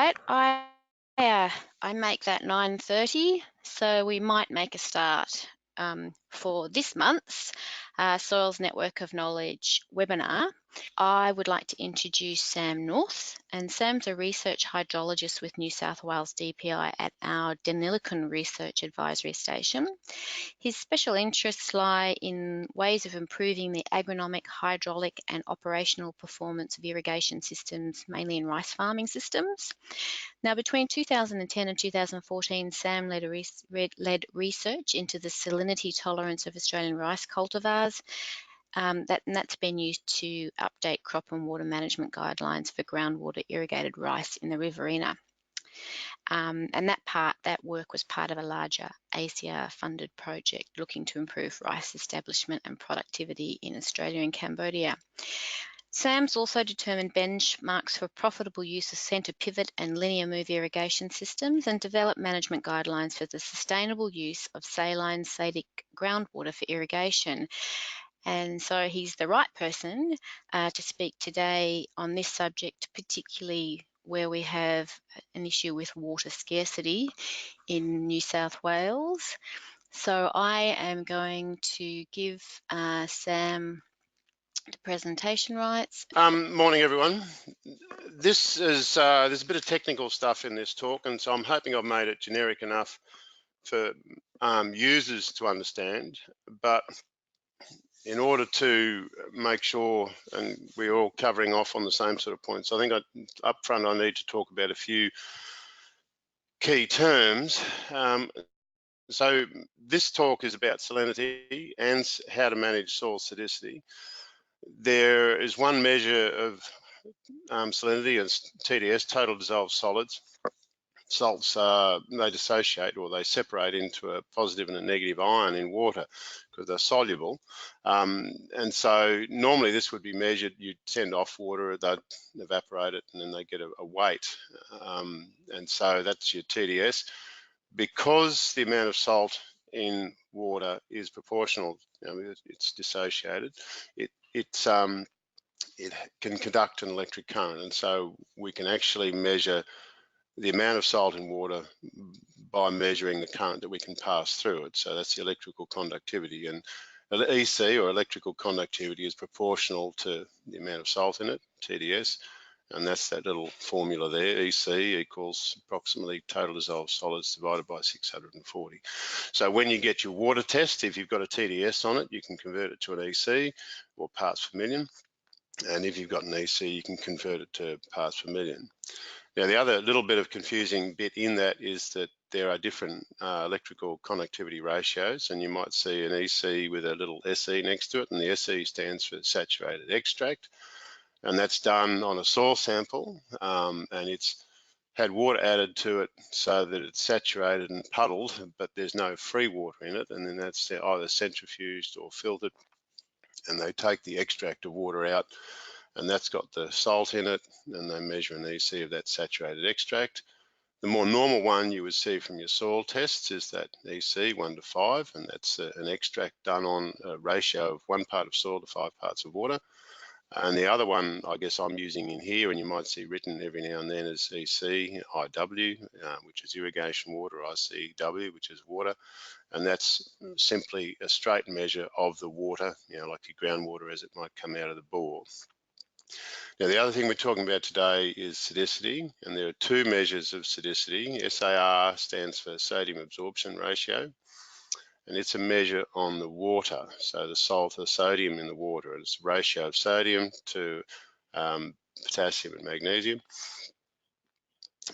right. I make that 9:30, so we might make a start for this month's Soils Network of Knowledge webinar. I would like to introduce Sam North, and Sam's a research hydrologist with New South Wales DPI at our Deniliquin Research Advisory Station. His special interests lie in ways of improving the agronomic, hydraulic and operational performance of irrigation systems, mainly in rice farming systems. Now, between 2010 and 2014, Sam led research into the salinity tolerance of Australian rice cultivars. That's been used to update crop and water management guidelines for groundwater irrigated rice in the Riverina. And that work was part of a larger ACR-funded project looking to improve rice establishment and productivity in Australia and Cambodia. Sam's also determined benchmarks for profitable use of centre pivot and linear move irrigation systems and developed management guidelines for the sustainable use of saline-sodic groundwater for irrigation. And so he's the right person to speak today on this subject, particularly where we have an issue with water scarcity in New South Wales. So I am going to give Sam the presentation rights. Morning, everyone. This is there's a bit of technical stuff in this talk, and so I'm hoping I've made it generic enough for users to understand. But in order to make sure, and we're all covering off on the same sort of points, I think up front I need to talk about a few key terms. So this talk is about salinity and how to manage soil sodicity. There is one measure of salinity as TDS, total dissolved solids. Salts, they dissociate or they separate into a positive and a negative ion in water because they're soluble. And so normally this would be measured, you'd send off water, they'd evaporate it, and then they get a weight. And so that's your TDS. Because the amount of salt in water is proportional, it's dissociated, it can conduct an electric current, and so we can actually measure the amount of salt in water by measuring the current that we can pass through it. So that's the electrical conductivity, and EC, or electrical conductivity, is proportional to the amount of salt in it, TDS, and that's that little formula there. EC equals approximately total dissolved solids divided by 640. So when you get your water test, if you've got a TDS on it, you can convert it to an EC, or parts per million. And if you've got an EC, you can convert it to parts per million. Now, the other little bit of confusing bit in that is that there are different electrical conductivity ratios, and you might see an EC with a little SE next to it, and the SE stands for saturated extract, and that's done on a soil sample, and it's had water added to it so that it's saturated and puddled, but there's no free water in it, and then that's either centrifuged or filtered, and they take the extract of water out, and that's got the salt in it, and they measure an EC of that saturated extract. The more normal one you would see from your soil tests is that EC 1 to 5, and that's an extract done on a ratio of 1 part of soil to 5 parts of water. And the other one, I guess I'm using in here, and you might see written every now and then, is EC IW, which is irrigation water, ICW, which is water. And that's simply a straight measure of the water, like your groundwater as it might come out of the bore. Now, the other thing we're talking about today is sodicity, and there are two measures of sodicity. SAR stands for sodium absorption ratio, and it's a measure on the water, so the salt or sodium in the water. It's a ratio of sodium to potassium and magnesium.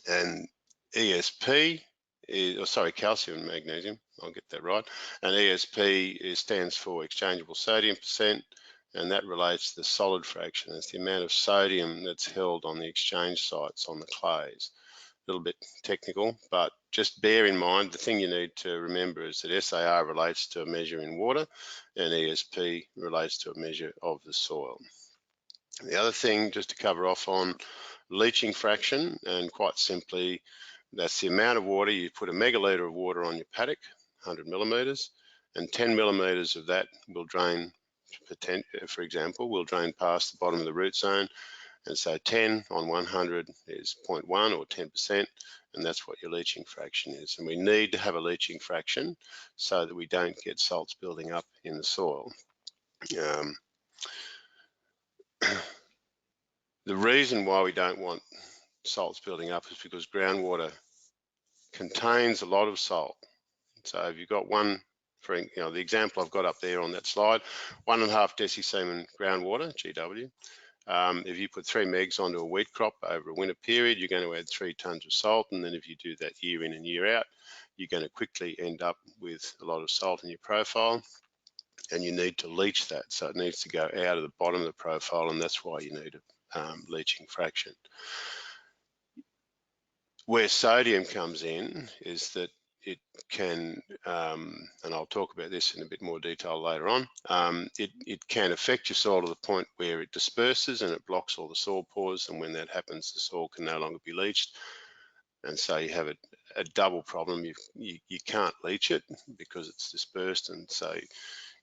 And ESP is, calcium and magnesium, I'll get that right. And ESP stands for exchangeable sodium percent, and that relates to the solid fraction. It's the amount of sodium that's held on the exchange sites on the clays. A little bit technical, but just bear in mind, the thing you need to remember is that SAR relates to a measure in water, and ESP relates to a measure of the soil. The other thing, just to cover off on leaching fraction, and quite simply, that's the amount of water. You put a megalitre of water on your paddock, 100 millimetres, and 10 millimetres of that will drain, for example, will drain past the bottom of the root zone, And so 10 on 100 is 0.1 or 10%, and that's what your leaching fraction is. And we need to have a leaching fraction so that we don't get salts building up in the soil. The reason why we don't want salts building up is because groundwater contains a lot of salt. So if you've got one, for the example I've got up there on that slide, 1.5 decisemen groundwater, GW. If you put 3 megs onto a wheat crop over a winter period, you're going to add 3 tons of salt. And then if you do that year in and year out, you're going to quickly end up with a lot of salt in your profile. And you need to leach that. So it needs to go out of the bottom of the profile, and that's why you need a leaching fraction. Where sodium comes in is that it can, and I'll talk about this in a bit more detail later on, it can affect your soil to the point where it disperses and it blocks all the soil pores, and when that happens, the soil can no longer be leached. And so you have a double problem. You can't leach it because it's dispersed, and so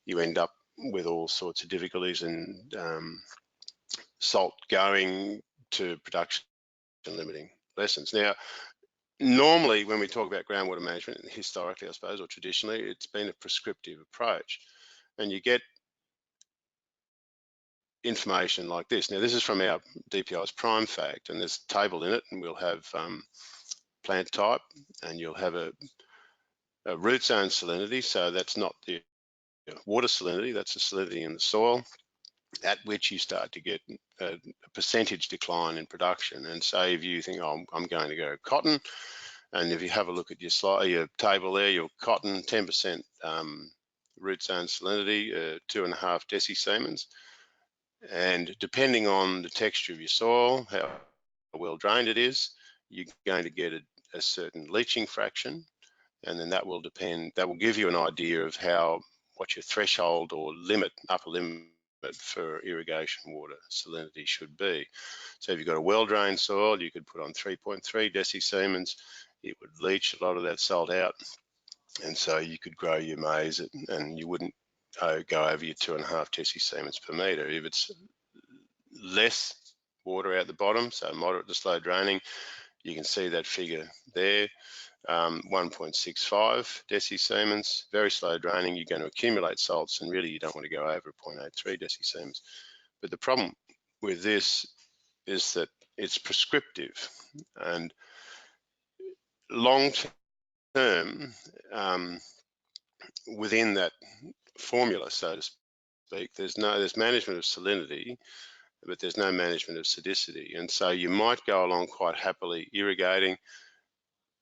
you end up with all sorts of difficulties and salt going to production limiting lessons. Now, normally when we talk about groundwater management, historically I suppose, or traditionally, it's been a prescriptive approach, and you get information like this. Now this is from our DPI's prime fact, and there's a table in it, and we'll have plant type, and you'll have a root zone salinity. So that's not the water salinity, that's the salinity in the soil, at which you start to get a percentage decline in production. And say if you think, oh, I'm going to go cotton, and if you have a look at your table there, your cotton, 10% root zone salinity, 2.5 decisemens. And depending on the texture of your soil, how well drained it is, you're going to get a certain leaching fraction. And then that will give you an idea of what your threshold or upper limit for irrigation water salinity should be. So if you've got a well-drained soil, you could put on 3.3 decisemens. It would leach a lot of that salt out, and so you could grow your maize, and you wouldn't go over your 2.5 decisemens per metre. If it's less water out the bottom, so moderate to slow draining, you can see that figure there. 1.65 decisemens, very slow draining, you're going to accumulate salts, and really you don't want to go over 0.83 decisemens. But the problem with this is that it's prescriptive, and long term, within that formula, so to speak, there's management of salinity, but there's no management of sodicity. And so you might go along quite happily irrigating,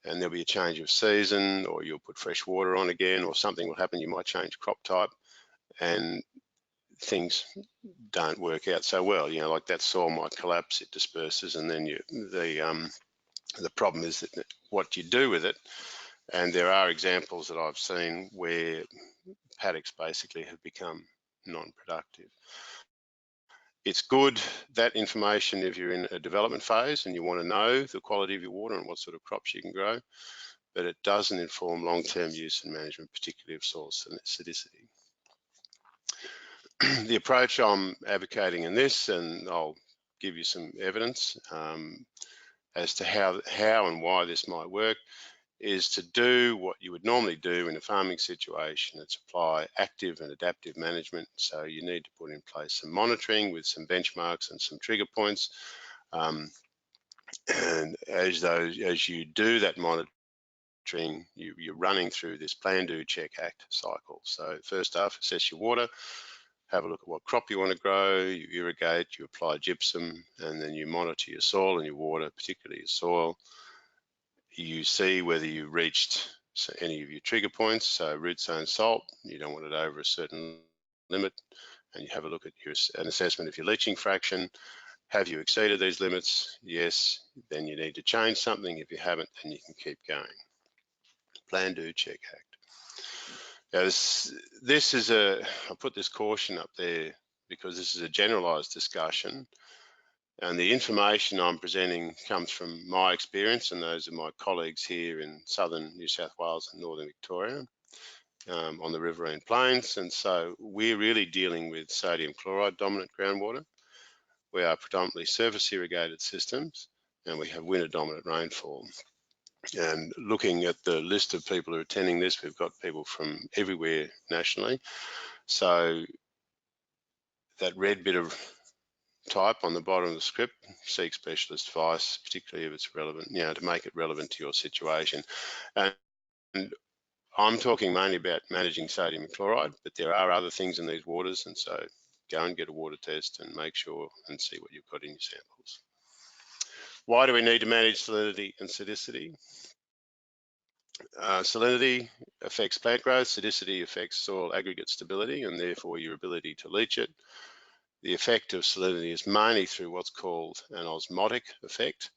and there'll be a change of season, or you'll put fresh water on again, or something will happen. You might change crop type, and things don't work out so well. Like that soil might collapse, it disperses, and then the problem is that what you do with it. And there are examples that I've seen where paddocks basically have become non-productive. It's good, that information, if you're in a development phase and you want to know the quality of your water and what sort of crops you can grow, but it doesn't inform long-term use and management, particularly of soil sodicity. The approach I'm advocating in this, and I'll give you some evidence as to how and why this might work, is to do what you would normally do in a farming situation. It's apply active and adaptive management. So you need to put in place some monitoring with some benchmarks and some trigger points. And as you do that monitoring, you're running through this plan, do, check, act cycle. So first off, assess your water, have a look at what crop you want to grow, you irrigate, you apply gypsum, and then you monitor your soil and your water, particularly your soil. You see whether you reached any of your trigger points, so root zone salt, you don't want it over a certain limit, and you have a look at an assessment of your leaching fraction. Have you exceeded these limits? Yes, then you need to change something. If you haven't, then you can keep going. Plan, do, check, act. Now this is I put this caution up there because this is a generalized discussion. And the information I'm presenting comes from my experience and those of my colleagues here in southern New South Wales and northern Victoria on the riverine plains. And so we're really dealing with sodium chloride dominant groundwater. we are predominantly surface irrigated systems, and we have winter dominant rainfall. And looking at the list of people who are attending this, we've got people from everywhere nationally. So that red bit of type on the bottom of the script, seek specialist advice, particularly if it's relevant, to make it relevant to your situation. And I'm talking mainly about managing sodium chloride, but there are other things in these waters, and so go and get a water test and make sure and see what you've got in your samples. Why do we need to manage salinity and sodicity? Salinity affects plant growth, sodicity affects soil aggregate stability and therefore your ability to leach it. The effect of salinity is mainly through what's called an osmotic effect.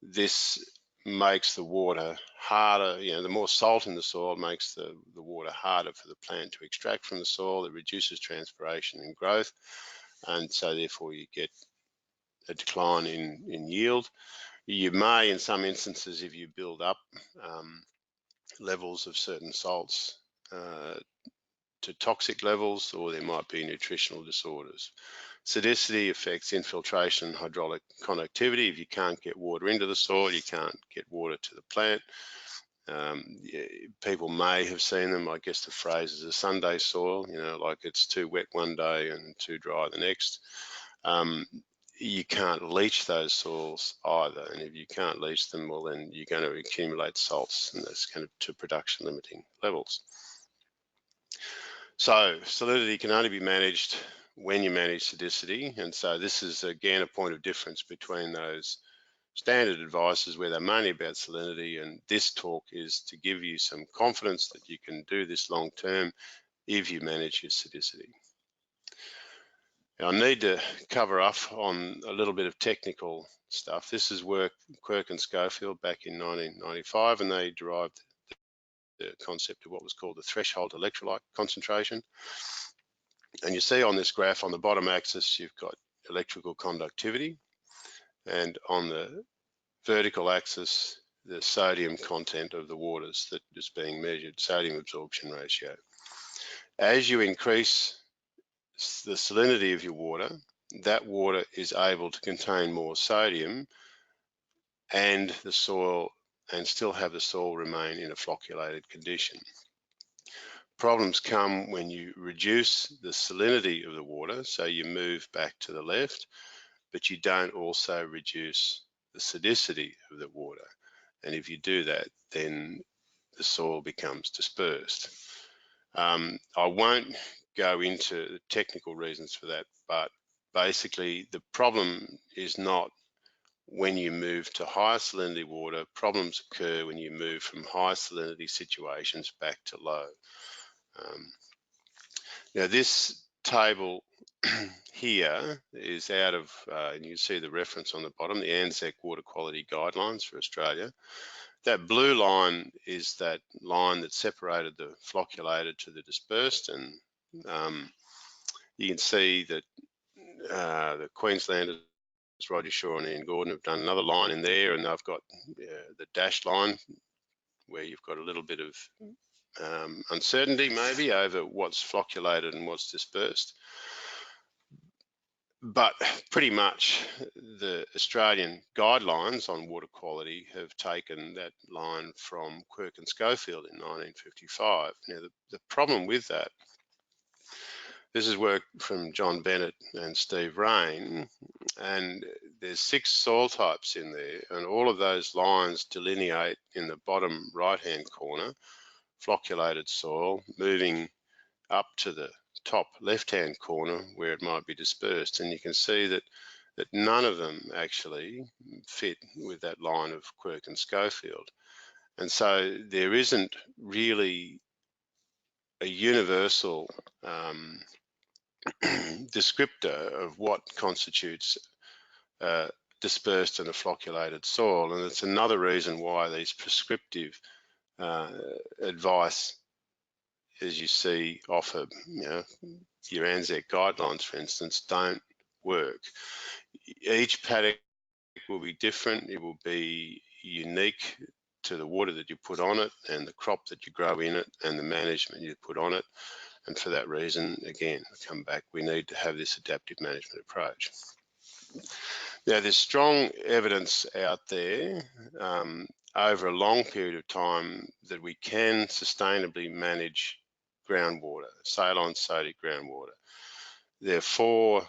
This makes the water harder, the more salt in the soil makes the water harder for the plant to extract from the soil. It reduces transpiration and growth, and so therefore you get a decline in yield. You may, in some instances, if you build up levels of certain salts to toxic levels, or there might be nutritional disorders. Sodicity affects infiltration and hydraulic conductivity. If you can't get water into the soil, you can't get water to the plant. People may have seen them, I guess the phrase is a Sunday soil, like it's too wet one day and too dry the next. You can't leach those soils either, and if you can't leach them, well then you're going to accumulate salts, and that's going to production limiting levels. So salinity can only be managed when you manage sodicity, and so this is again a point of difference between those standard advices where they're mainly about salinity, and this talk is to give you some confidence that you can do this long term if you manage your sodicity. Now, I need to cover off on a little bit of technical stuff. This is work Quirk and Schofield back in 1995, and they derived the concept of what was called the threshold electrolyte concentration. And you see on this graph on the bottom axis, you've got electrical conductivity, and on the vertical axis, the sodium content of the waters that is being measured, sodium absorption ratio. As you increase the salinity of your water, that water is able to contain more sodium and the soil, and still have the soil remain in a flocculated condition. Problems come when you reduce the salinity of the water, so you move back to the left, but you don't also reduce the sodicity of the water. And if you do that, then the soil becomes dispersed. I won't go into the technical reasons for that, but basically the problem is not when you move to higher salinity water. Problems occur when you move from high salinity situations back to low. Now this table here is out of, and you see the reference on the bottom, the ANZAC Water Quality Guidelines for Australia. That blue line is that line that separated the flocculated to the dispersed, and you can see that the Queenslanders, Roger Shaw and Ian Gordon, have done another line in there, and they've got the dashed line where you've got a little bit of uncertainty maybe over what's flocculated and what's dispersed. But pretty much the Australian guidelines on water quality have taken that line from Quirk and Schofield in 1955. Now, the problem with that, this is work from John Bennett and Steve Rain, and there's 6 soil types in there, and all of those lines delineate in the bottom right-hand corner flocculated soil, moving up to the top left-hand corner where it might be dispersed, and you can see that none of them actually fit with that line of Quirk and Schofield. And so there isn't really a universal descriptor of what constitutes dispersed and a flocculated soil, and it's another reason why these prescriptive advice, as you see, offer, your ANZAC guidelines, for instance, don't work. Each paddock will be different. It will be unique to the water that you put on it and the crop that you grow in it and the management you put on it. And for that reason, again, I come back, we need to have this adaptive management approach. Now, there's strong evidence out there over a long period of time that we can sustainably manage groundwater, saline-sodic groundwater. There are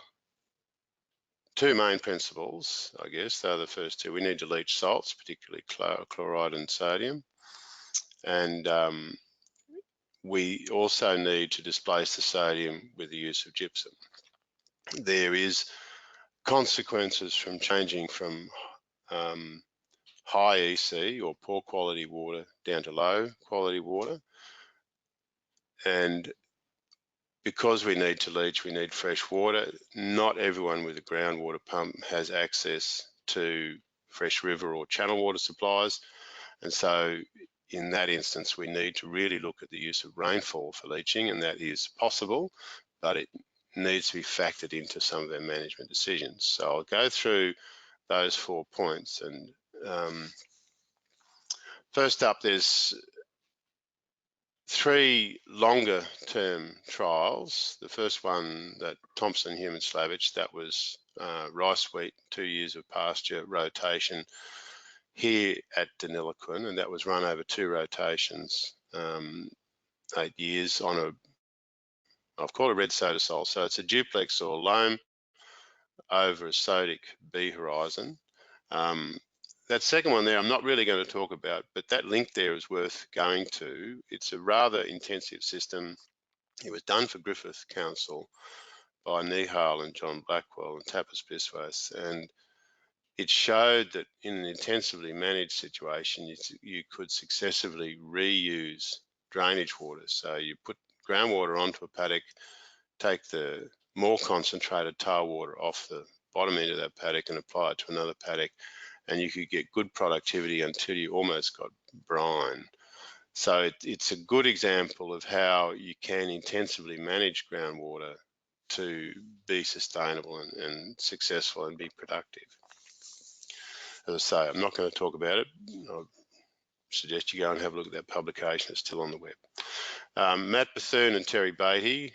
two main principles, I guess. They're the first two. We need to leach salts, particularly chloride and sodium. And we also need to displace the sodium with the use of gypsum. There is consequences from changing from high EC or poor quality water down to low quality water. And because we need to leach, we need fresh water. Not everyone with a groundwater pump has access to fresh river or channel water supplies. And so in that instance, we need to really look at the use of rainfall for leaching, and that is possible, but it needs to be factored into some of our management decisions. So I'll go through those 4 points. And first up, there's 3 longer term trials. The first one, that Thompson Human Slavich, that was rice wheat, 2 years of pasture rotation here at Deniliquin, and that was run over 2 rotations, 8 years on I've called it red sodisol. So it's a duplex or loam over a sodic B horizon. That second one there, I'm not really going to talk about, but that link there is worth going to. It's a rather intensive system. It was done for Griffith Council by Nihal and John Blackwell and Tapas Biswas, and it showed that in an intensively managed situation, you could successively reuse drainage water. So you put groundwater onto a paddock, take the more concentrated tar water off the bottom end of that paddock and apply it to another paddock, and you could get good productivity until you almost got brine. So it's a good example of how you can intensively manage groundwater to be sustainable and successful and be productive. As I say, I'm not going to talk about it. I suggest you go and have a look at that publication. It's still on the web. Matt Bethune and Terry Beatty,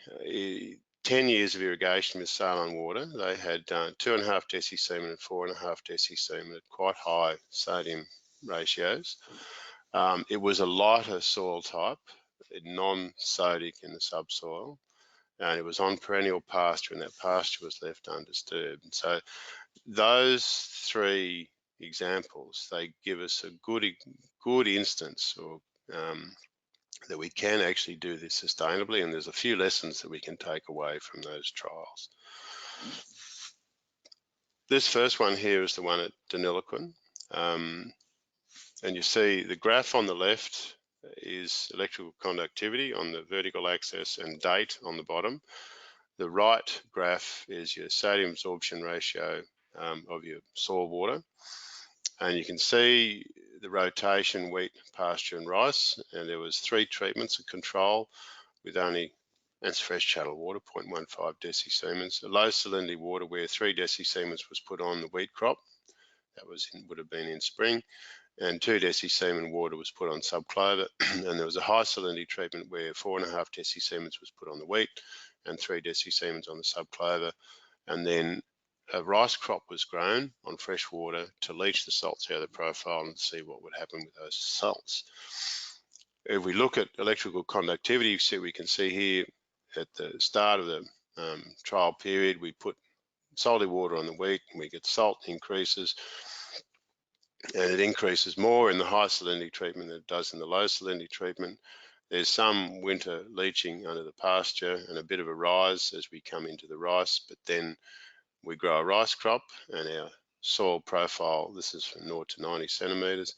10 years of irrigation with saline water. They had 2.5 deci semen and 4.5 deci semen at quite high sodium ratios. It was a lighter soil type, non-sodic in the subsoil, and it was on perennial pasture, and that pasture was left undisturbed. So those 3 examples, they give us a good instance or that we can actually do this sustainably, and there's a few lessons that we can take away from those trials. This first one here is the one at Deniliquin, and you see the graph on the left is electrical conductivity on the vertical axis and date on the bottom. The right graph is your sodium absorption ratio of your soil water, and you can see the rotation, wheat, pasture and rice, and there was 3 treatments of control with only, that's fresh channel water, 0.15 deci-siemens, a low salinity water where 3 deci-siemens was put on the wheat crop, that would have been in spring, and 2 deci-siemen water was put on subclover, and there was a high salinity treatment where 4.5 deci-siemens was put on the wheat and 3 deci-siemens on the subclover, and then a rice crop was grown on fresh water to leach the salts out of the profile and see what would happen with those salts. If we look at electrical conductivity, we can see here at the start of the trial period, we put salty water on the wheat and we get salt increases, and it increases more in the high salinity treatment than it does in the low salinity treatment. There's some winter leaching under the pasture and a bit of a rise as we come into the rice, but then we grow a rice crop and our soil profile, this is from 0 to 90 centimetres,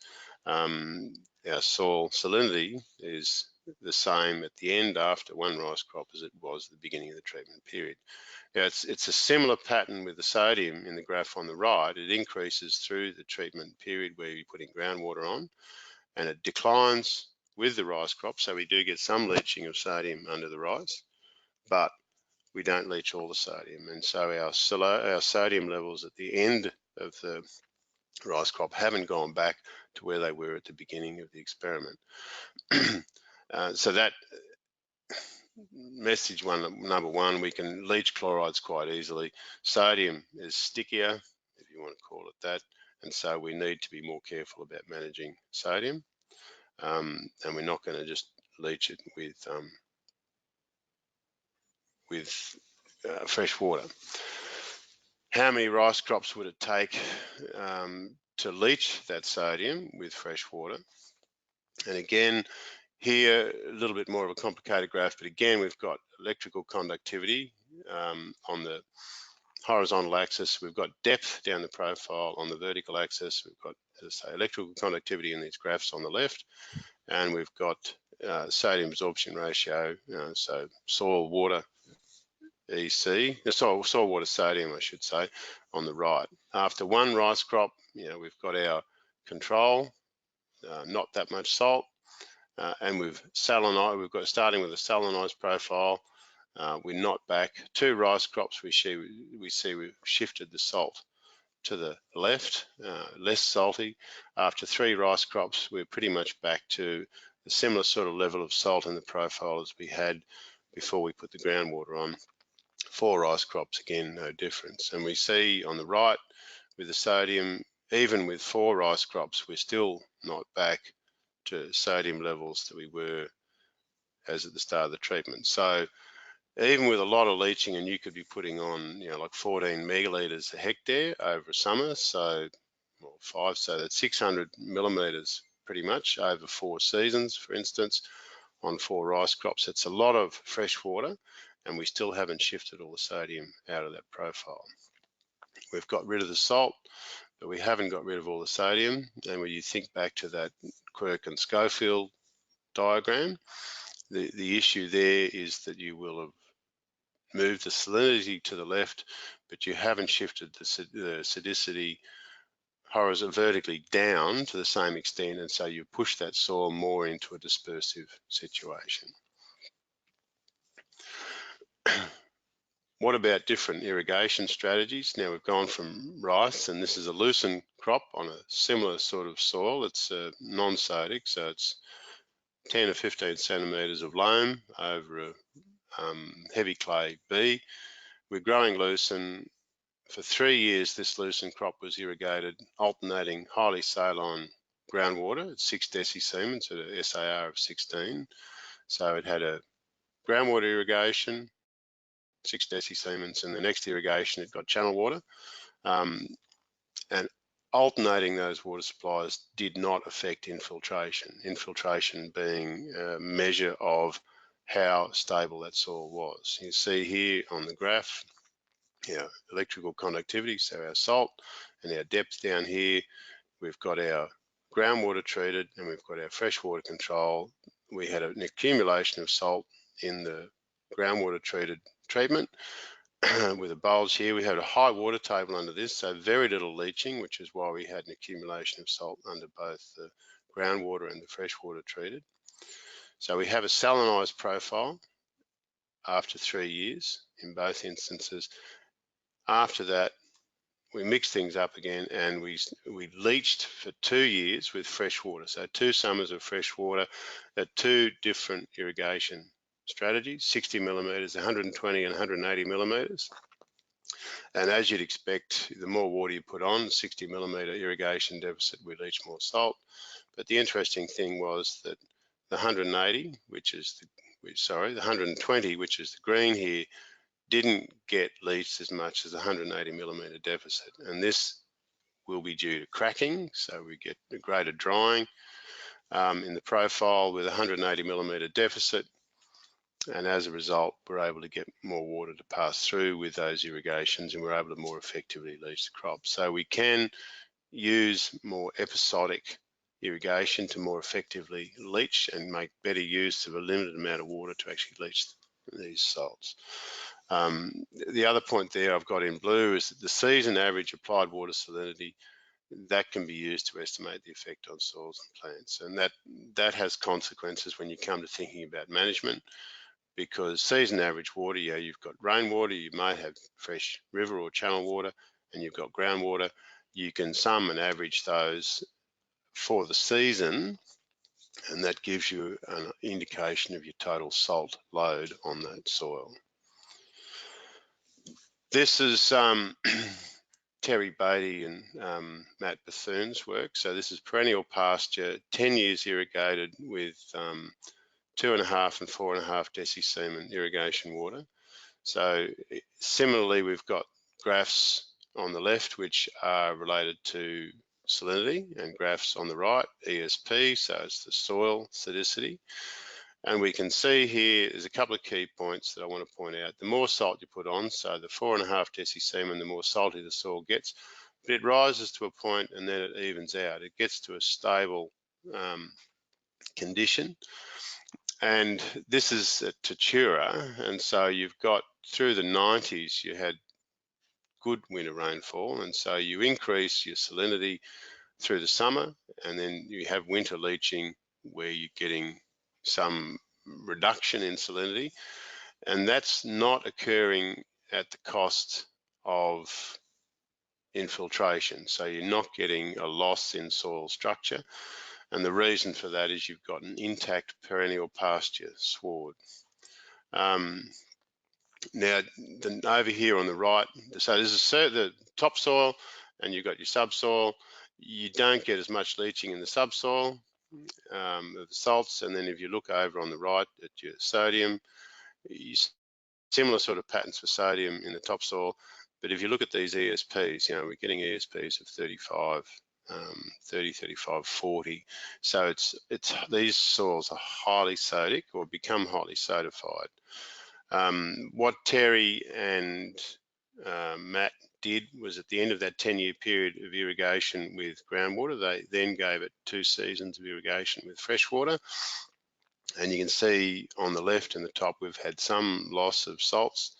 our soil salinity is the same at the end after one rice crop as it was at the beginning of the treatment period. Now it's a similar pattern with the sodium in the graph on the right. It increases through the treatment period where you're putting groundwater on, and it declines with the rice crop, so we do get some leaching of sodium under the rice, but we don't leach all the sodium, and so our sodium levels at the end of the rice crop haven't gone back to where they were at the beginning of the experiment. So that message number one, we can leach chlorides quite easily. Sodium is stickier, if you want to call it that, and so we need to be more careful about managing sodium, and we're not going to just leach it with fresh water. How many rice crops would it take to leach that sodium with fresh water? And again, here, a little bit more of a complicated graph, but again, we've got electrical conductivity on the horizontal axis. We've got depth down the profile on the vertical axis. We've got, as I say, electrical conductivity in these graphs on the left, and we've got sodium absorption ratio, so soil water EC, soil water sodium, I should say, on the right. After one rice crop, we've got our control, not that much salt. And we've got starting with a salinized profile. We're not back. Two rice crops, we see we've shifted the salt to the left, less salty. After three rice crops, we're pretty much back to a similar sort of level of salt in the profile as we had before we put the groundwater on. Four rice crops, again, no difference. And we see on the right with the sodium, even with four rice crops, we're still not back to sodium levels that we were as at the start of the treatment. So even with a lot of leaching, and you could be putting on, like 14 megalitres a hectare over summer, so that's 600 millimetres pretty much over 4 seasons, for instance, on 4 rice crops. It's a lot of fresh water, and we still haven't shifted all the sodium out of that profile. We've got rid of the salt, but we haven't got rid of all the sodium. And when you think back to that Quirk and Schofield diagram, the issue there is that you will have moved the salinity to the left, but you haven't shifted the sodicity vertically down to the same extent, and so you push that soil more into a dispersive situation. What about different irrigation strategies? Now we've gone from rice, and this is a lucerne crop on a similar sort of soil. It's non-sodic, so it's 10 or 15 centimetres of loam over a heavy clay B. We're growing lucerne. For 3 years, this lucerne crop was irrigated, alternating highly saline groundwater at 6 decisiemens at a SAR of 16. So it had a groundwater irrigation, 6 decisiemens, and the next irrigation it got channel water. And alternating those water supplies did not affect infiltration. Infiltration being a measure of how stable that soil was. You see here on the graph, electrical conductivity, so our salt, and our depth down here. We've got our groundwater treated, and we've got our freshwater control. We had an accumulation of salt in the groundwater treated treatment with a bulge here. We had a high water table under this, so very little leaching, which is why we had an accumulation of salt under both the groundwater and the freshwater treated. So we have a salinized profile after 3 years in both instances. After that, we mixed things up again, and we leached for 2 years with fresh water. So 2 summers of fresh water at 2 different irrigation strategies, 60 millimetres, 120 and 180 millimetres. And as you'd expect, the more water you put on, 60 millimetre irrigation deficit, we leach more salt. But the interesting thing was that the 180, the 120, which is the green here, didn't get leached as much as the 180 millimetre deficit. And this will be due to cracking, so we get a greater drying in the profile with 180 millimetre deficit. And as a result, we're able to get more water to pass through with those irrigations, and we're able to more effectively leach the crop. So we can use more episodic irrigation to more effectively leach and make better use of a limited amount of water to actually leach these salts. The other point there I've got in blue is that the season average applied water salinity, that can be used to estimate the effect on soils and plants. And that has consequences when you come to thinking about management, because season average water, you've got rainwater, you may have fresh river or channel water, and you've got groundwater. You can sum and average those for the season and that gives you an indication of your total salt load on that soil. This is Terry Beatty and Matt Bethune's work. So this is perennial pasture, 10 years irrigated with 2.5 and 4.5 decisemen irrigation water. So similarly, we've got graphs on the left which are related to salinity, and graphs on the right, ESP, so it's the soil sodicity. And we can see here, there's a couple of key points that I want to point out. The more salt you put on, so the 4.5 decisemen, the more salty the soil gets, but it rises to a point and then it evens out. It gets to a stable condition. And this is at Tatura, and so you've got, through the 90s, you had good winter rainfall, and so you increase your salinity through the summer, and then you have winter leaching where you're getting some reduction in salinity, and that's not occurring at the cost of infiltration. So you're not getting a loss in soil structure, and the reason for that is you've got an intact perennial pasture sward. Now, over here on the right, so this is the topsoil, and you've got your subsoil. You don't get as much leaching in the subsoil of the salts, and then if you look over on the right at your sodium, similar sort of patterns for sodium in the topsoil. But if you look at these ESPs, you know, we're getting ESPs of 35, 30, 35, 40. So it's these soils are highly sodic, or become highly sodified. What Terry and Matt did was, at the end of that 10-year period of irrigation with groundwater, they then gave it 2 seasons of irrigation with freshwater. And you can see on the left and the top, we've had some loss of salts,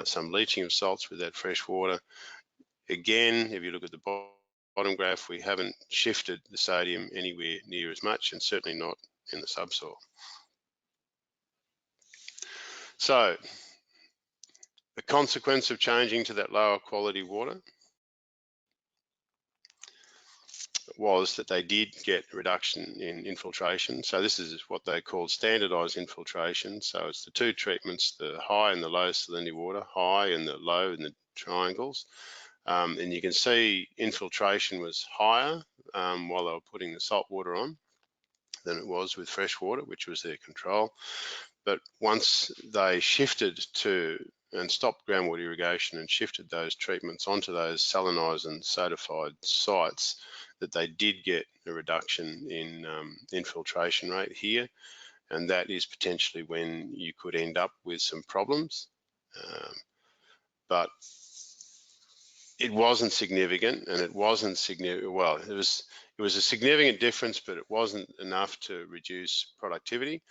some leaching of salts with that fresh water. Again, if you look at the bottom graph, we haven't shifted the sodium anywhere near as much, and certainly not in the subsoil. So the consequence of changing to that lower quality water was that they did get a reduction in infiltration. So this is what they call standardized infiltration. So it's the 2 treatments, the high and the low salinity water, high and the low in the triangles. And you can see infiltration was higher while they were putting the salt water on than it was with fresh water, which was their control. But once they shifted to and stopped groundwater irrigation and shifted those treatments onto those salinized and sodified sites, that they did get a reduction in infiltration rate here, and that is potentially when you could end up with some problems. But it wasn't significant, and it wasn't significant. Well, it was a significant difference, but it wasn't enough to reduce productivity.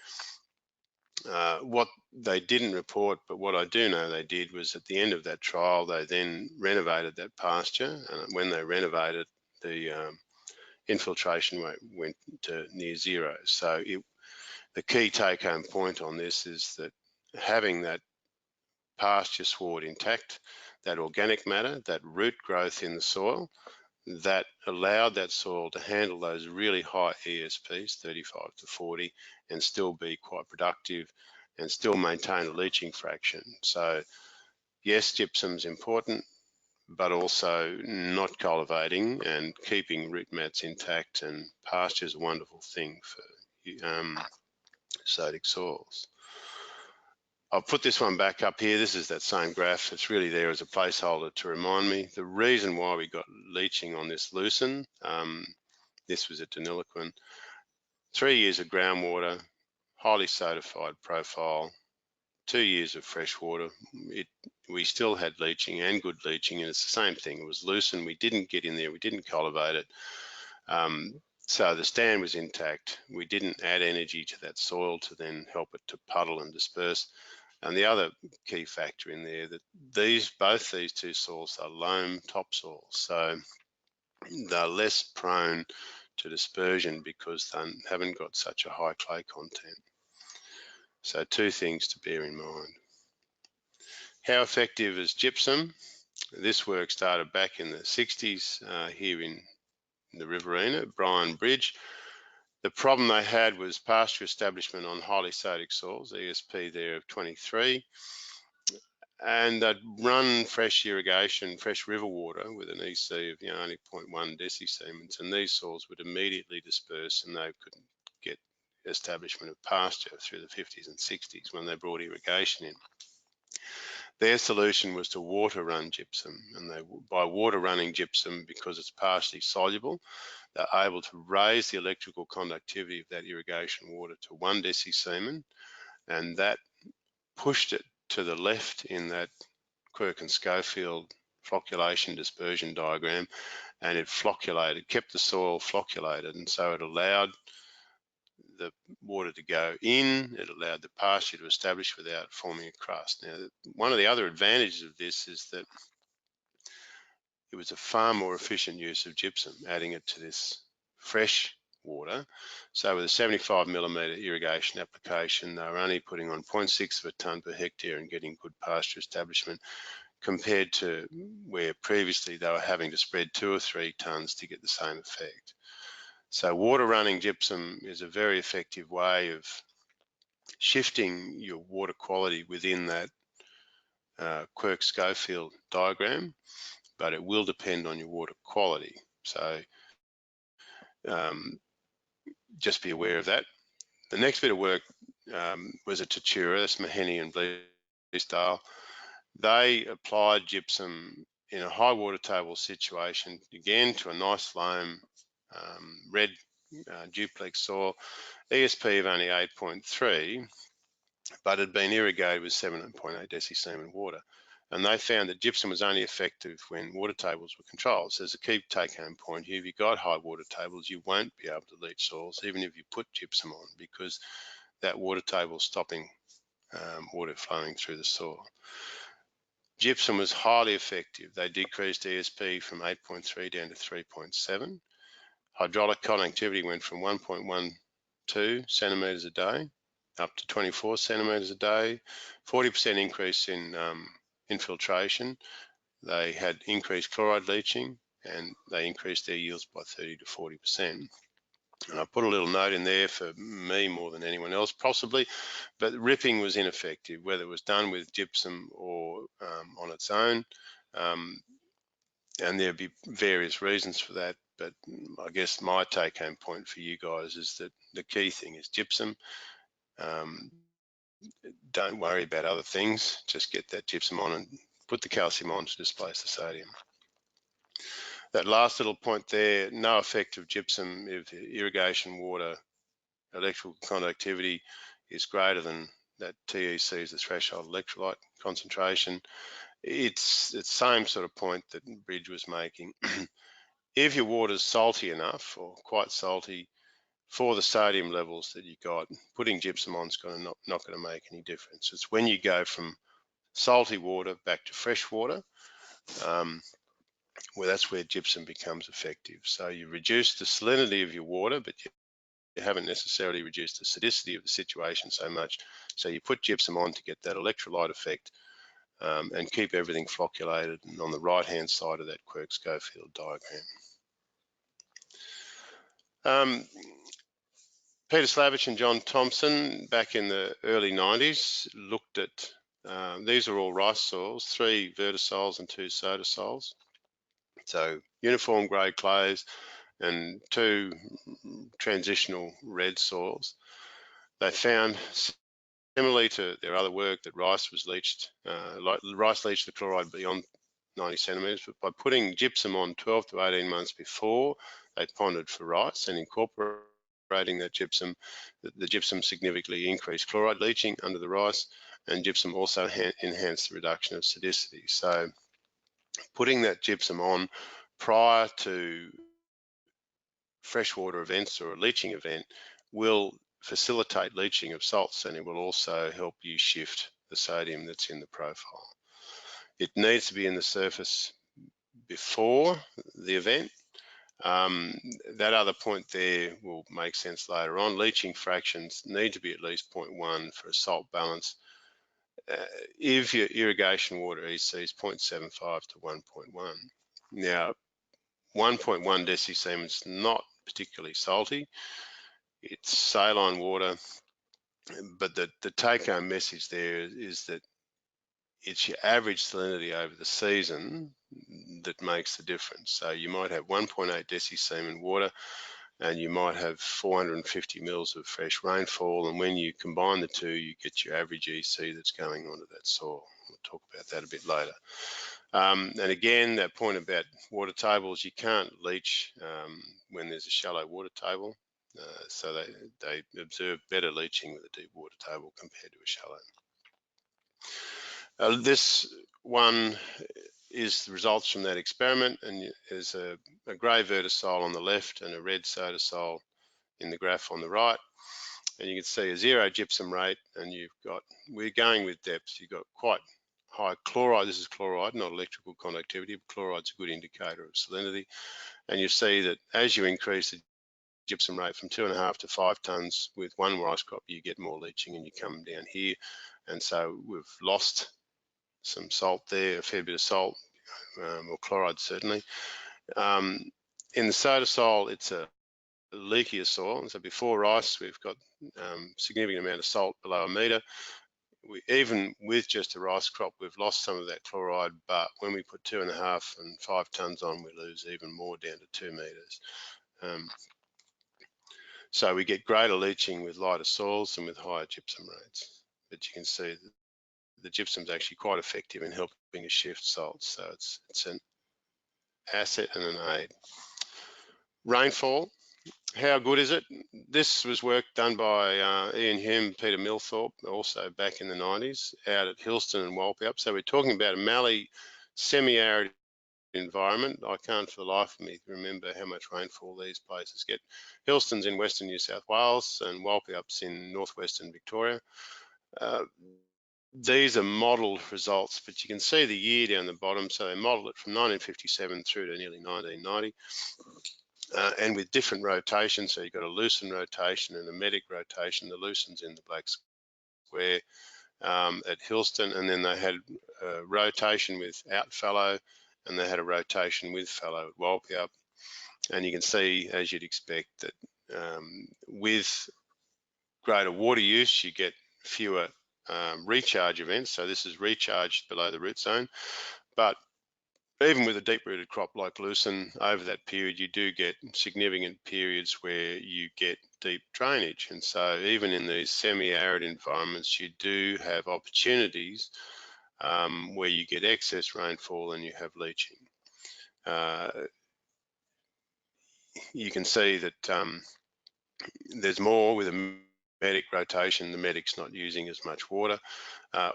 What they didn't report, but what I do know they did, was at the end of that trial, they then renovated that pasture, and when they renovated, the infiltration rate went to near zero. So the key take-home point on this is that having that pasture sward intact, that organic matter, that root growth in the soil, that allowed that soil to handle those really high ESPs, 35 to 40, and still be quite productive and still maintain a leaching fraction. So yes, gypsum's important, but also not cultivating and keeping root mats intact, and pasture is a wonderful thing for sodic soils. I'll put this one back up here. This is that same graph. It's really there as a placeholder to remind me. The reason why we got leaching on this lucerne, this was at Deniliquin, 3 years of groundwater, highly sodified profile, 2 years of fresh water. We still had leaching, and good leaching, and it's the same thing. It was lucerne. We didn't get in there. We didn't cultivate it. So the stand was intact. We didn't add energy to that soil to then help it to puddle and disperse. And the other key factor in there, that both these 2 soils are loam topsoils, so they're less prone to dispersion because they haven't got such a high clay content. So 2 things to bear in mind. How effective is gypsum? This work started back in the 60s here in the Riverina, Bryan Bridge. The problem they had was pasture establishment on highly sodic soils, ESP there of 23, and they'd run fresh irrigation, fresh river water with an EC of only 0.1 decisiemens, and these soils would immediately disperse and they couldn't get establishment of pasture through the 50s and 60s when they brought irrigation in. Their solution was to water run gypsum, and by water running gypsum, because it's partially soluble, they're able to raise the electrical conductivity of that irrigation water to 1 decisiemen, and that pushed it to the left in that Quirk and Schofield flocculation dispersion diagram, and it flocculated, kept the soil flocculated, and so it allowed the water to go in, it allowed the pasture to establish without forming a crust. Now, one of the other advantages of this is that it was a far more efficient use of gypsum, adding it to this fresh water. So with a 75mm irrigation application, they were only putting on 0.6 of a tonne per hectare and getting good pasture establishment, compared to where previously they were having to spread 2 or 3 tonnes to get the same effect. So water running gypsum is a very effective way of shifting your water quality within that Quirk-Schofield diagram, but it will depend on your water quality. So just be aware of that. The next bit of work was at Tatura, that's Maheny and Bleasdale. They applied gypsum in a high water table situation, again to a nice loam red duplex soil, ESP of only 8.3, but had been irrigated with 7.8 decisiemen water. And they found that gypsum was only effective when water tables were controlled. So as a key take-home point here, if you've got high water tables, you won't be able to leach soils, even if you put gypsum on, because that water table is stopping water flowing through the soil. Gypsum was highly effective. They decreased ESP from 8.3 down to 3.7. Hydraulic conductivity went from 1.12 centimetres a day up to 24 centimetres a day, 40% increase in infiltration. They had increased chloride leaching, and they increased their yields by 30 to 40%. And I put a little note in there for me more than anyone else possibly, but ripping was ineffective, whether it was done with gypsum or on its own. And there'd be various reasons for that, but I guess my take-home point for you guys is that the key thing is gypsum. Don't worry about other things, just get that gypsum on and put the calcium on to displace the sodium. That last little point there, no effect of gypsum if irrigation water electrical conductivity is greater than that TEC is the threshold electrolyte concentration. It's the same sort of point that Bridge was making. If your water's salty enough or quite salty for the sodium levels that you got, putting gypsum on is not going to make any difference. It's when you go from salty water back to fresh water, well, that's where gypsum becomes effective. So you reduce the salinity of your water, but you haven't necessarily reduced the sodicity of the situation so much. So you put gypsum on to get that electrolyte effect and keep everything flocculated and on the right-hand side of that Quirk-Schofield diagram. Peter Slavich and John Thompson, back in the early 90s, looked at, these are all rice soils, 3 vertisols and 2 sodasols. So uniform grade clays and 2 transitional red soils. They found, similarly to their other work, that rice was leached, rice leached the chloride beyond 90 centimetres, but by putting gypsum on 12 to 18 months before they ponded for rice and incorporating that gypsum, the gypsum significantly increased chloride leaching under the rice, and gypsum also enhanced the reduction of sodicity. So putting that gypsum on prior to freshwater events or a leaching event will facilitate leaching of salts, and it will also help you shift the sodium that's in the profile. It needs to be in the surface before the event. That other point there will make sense later on. Leaching fractions need to be at least 0.1 for a salt balance. If your irrigation water EC is 0.75 to 1.1. Now, 1.1 decisiemen is not particularly salty. it's saline water, but the take-home message there is that it's your average salinity over the season that makes the difference. So you might have 1.8 decisemen water, and you might have 450 mils of fresh rainfall, and when you combine the two, you get your average EC that's going onto that soil. We'll talk about that a bit later. And again, that point about water tables, you can't leach when there's a shallow water table, so they observe better leaching with a deep water table compared to a shallow. This one is the results from that experiment, and there's a grey vertisol on the left and a red sodicol in the graph on the right, and you can see a 0 gypsum rate, and we're going with depth, you've got quite high chloride. This is chloride, not electrical conductivity, but chloride's a good indicator of salinity, and you see that as you increase the gypsum rate from 2.5 to 5 tonnes with one rice crop, you get more leaching, and you come down here, and so we've lost some salt there, a fair bit of salt, or chloride certainly. In the sodicol, it's a leakier soil, and so before rice, we've got significant amount of salt below a metre. Even with just a rice crop, we've lost some of that chloride, but when we put 2.5 and 5 tonnes on, we lose even more, down to 2 metres. So we get greater leaching with lighter soils and with higher gypsum rates. But you can see that the gypsum is actually quite effective in helping to shift salts, so it's an asset and an aid. Rainfall, how good is it? This was work done by Ian Hume, Peter Milthorpe, also back in the 90s, out at Hillston and Walpeup. So we're talking about a mallee semi-arid environment. I can't for the life of me remember how much rainfall these places get. Hillston's in Western New South Wales and Walpeup's in northwestern Victoria. These are modelled results, but you can see the year down the bottom. So they modelled it from 1957 through to nearly 1990. And with different rotations, so you've got a lucerne rotation and a medic rotation. The lucerne's in the black square at Hillston, and then they had a rotation without fallow, and they had a rotation with fallow at Walpeup. And you can see, as you'd expect, that with greater water use, you get fewer recharge events. So this is recharged below the root zone, but even with a deep-rooted crop like lucerne, over that period, you do get significant periods where you get deep drainage. And so even in these semi-arid environments, you do have opportunities where you get excess rainfall and you have leaching. You can see that there's more with a medic rotation. The medic's not using as much water,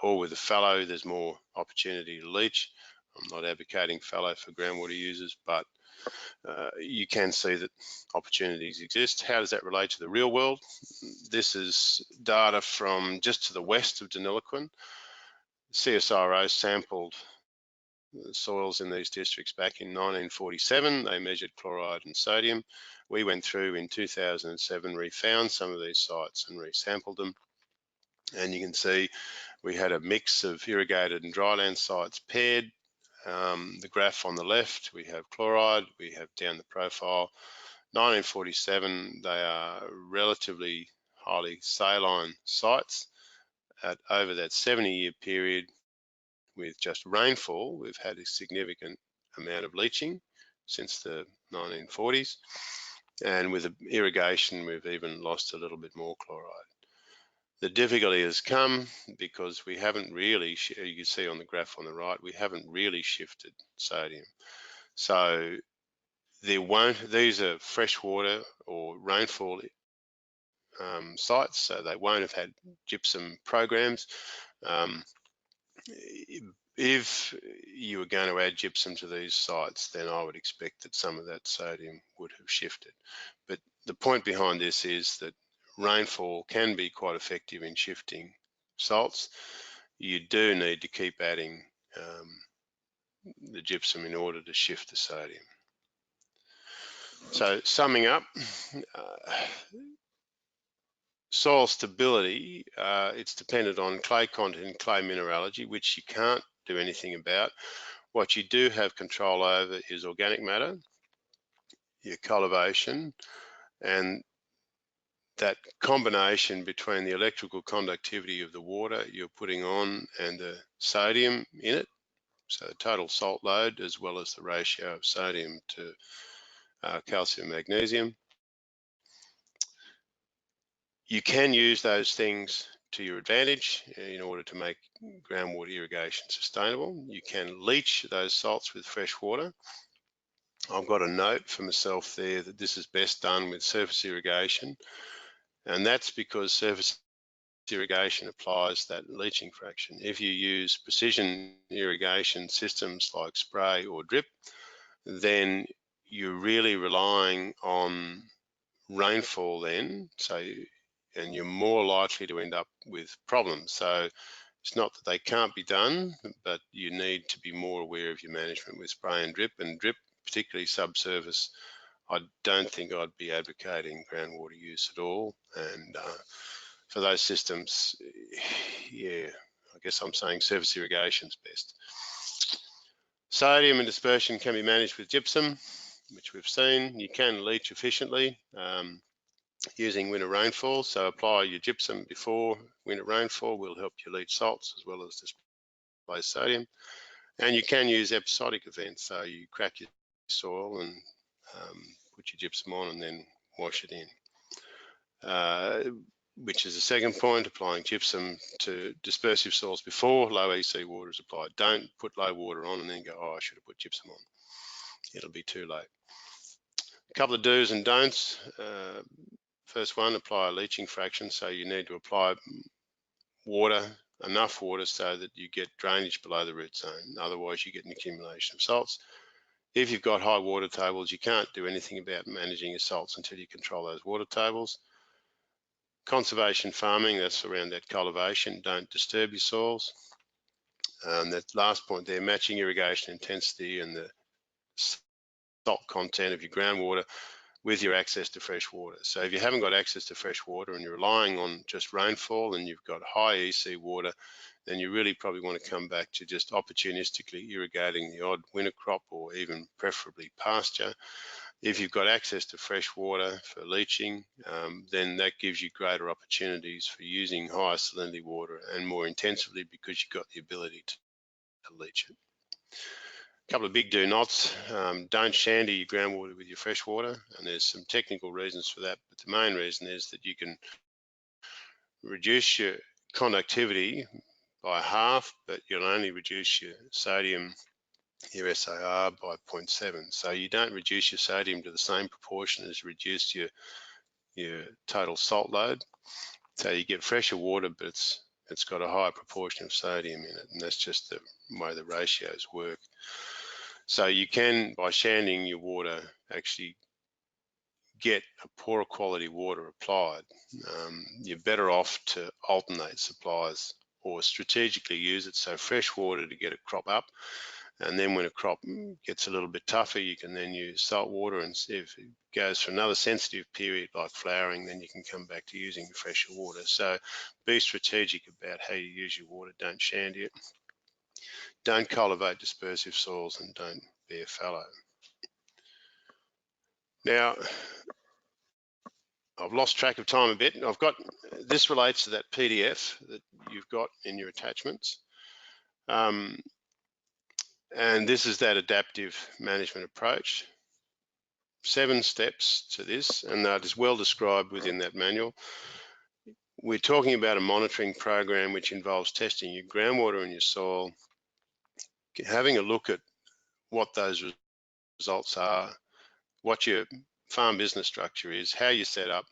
or with the fallow, there's more opportunity to leach. I'm not advocating fallow for groundwater users, but you can see that opportunities exist. How does that relate to the real world? This is data from just to the west of Deniliquin. CSIRO sampled the soils in these districts back in 1947. They measured chloride and sodium. We went through in 2007, refound some of these sites and resampled them. And you can see we had a mix of irrigated and dryland sites paired. The graph on the left, we have chloride, we have down the profile. 1947, they are relatively highly saline sites. Over that 70-year period, with just rainfall, we've had a significant amount of leaching since the 1940s. And with irrigation, we've even lost a little bit more chloride. The difficulty has come because we haven't really, you can see on the graph on the right, we haven't really shifted sodium. So these are freshwater or rainfall sites, so they won't have had gypsum programs. If you were going to add gypsum to these sites, then I would expect that some of that sodium would have shifted. But the point behind this is that rainfall can be quite effective in shifting salts. You do need to keep adding the gypsum in order to shift the sodium. So summing up, soil stability, it's dependent on clay content and clay mineralogy, which you can't do anything about. What you do have control over is organic matter, your cultivation, and that combination between the electrical conductivity of the water you're putting on and the sodium in it, so the total salt load as well as the ratio of sodium to calcium magnesium. You can use those things to your advantage in order to make groundwater irrigation sustainable. You can leach those salts with fresh water. I've got a note for myself there that this is best done with surface irrigation, and that's because surface irrigation applies that leaching fraction. If you use precision irrigation systems like spray or drip, then you're really relying on rainfall then, and you're more likely to end up with problems. So it's not that they can't be done, but you need to be more aware of your management with spray and drip, particularly subsurface. I don't think I'd be advocating groundwater use at all. And for those systems, yeah, I guess I'm saying surface irrigation's best. Sodium and dispersion can be managed with gypsum, which we've seen. You can leach efficiently using winter rainfall. So apply your gypsum before winter rainfall will help you leach salts as well as displace sodium. And you can use episodic events. So you crack your soil and put your gypsum on and then wash it in. Which is the second point, applying gypsum to dispersive soils before low EC water is applied. Don't put low water on and then go, oh, I should have put gypsum on. It'll be too late. A couple of do's and don'ts. First one, apply a leaching fraction. So you need to apply water, enough water so that you get drainage below the root zone. Otherwise you get an accumulation of salts. If you've got high water tables, you can't do anything about managing your salts until you control those water tables. Conservation farming, that's around that cultivation. Don't disturb your soils. That last point there, matching irrigation intensity and the salt content of your groundwater with your access to fresh water. So if you haven't got access to fresh water and you're relying on just rainfall and you've got high EC water, then you really probably want to come back to just opportunistically irrigating the odd winter crop or even preferably pasture. If you've got access to fresh water for leaching, then that gives you greater opportunities for using higher salinity water and more intensively because you've got the ability to leach it. A couple of big do nots. Don't shandy your groundwater with your fresh water, and there's some technical reasons for that, but the main reason is that you can reduce your conductivity by half, but you'll only reduce your sodium, your SAR, by 0.7. So you don't reduce your sodium to the same proportion as you reduce your total salt load. So you get fresher water, but it's got a higher proportion of sodium in it, and that's just the way the ratios work. So you can, by shanding your water, actually get a poorer quality water applied. You're better off to alternate supplies or strategically use it. So fresh water to get a crop up, and then when a crop gets a little bit tougher, you can then use salt water, and see if it goes for another sensitive period like flowering, then you can come back to using fresher water. So be strategic about how you use your water. Don't shandy it. Don't cultivate dispersive soils, and don't bare fallow. Now, I've lost track of time a bit. This relates to that PDF that you've got in your attachments. And this is that adaptive management approach. 7 steps to this, and that is well described within that manual. We're talking about a monitoring program which involves testing your groundwater and your soil, having a look at what those results are, what your farm business structure is, how you set up,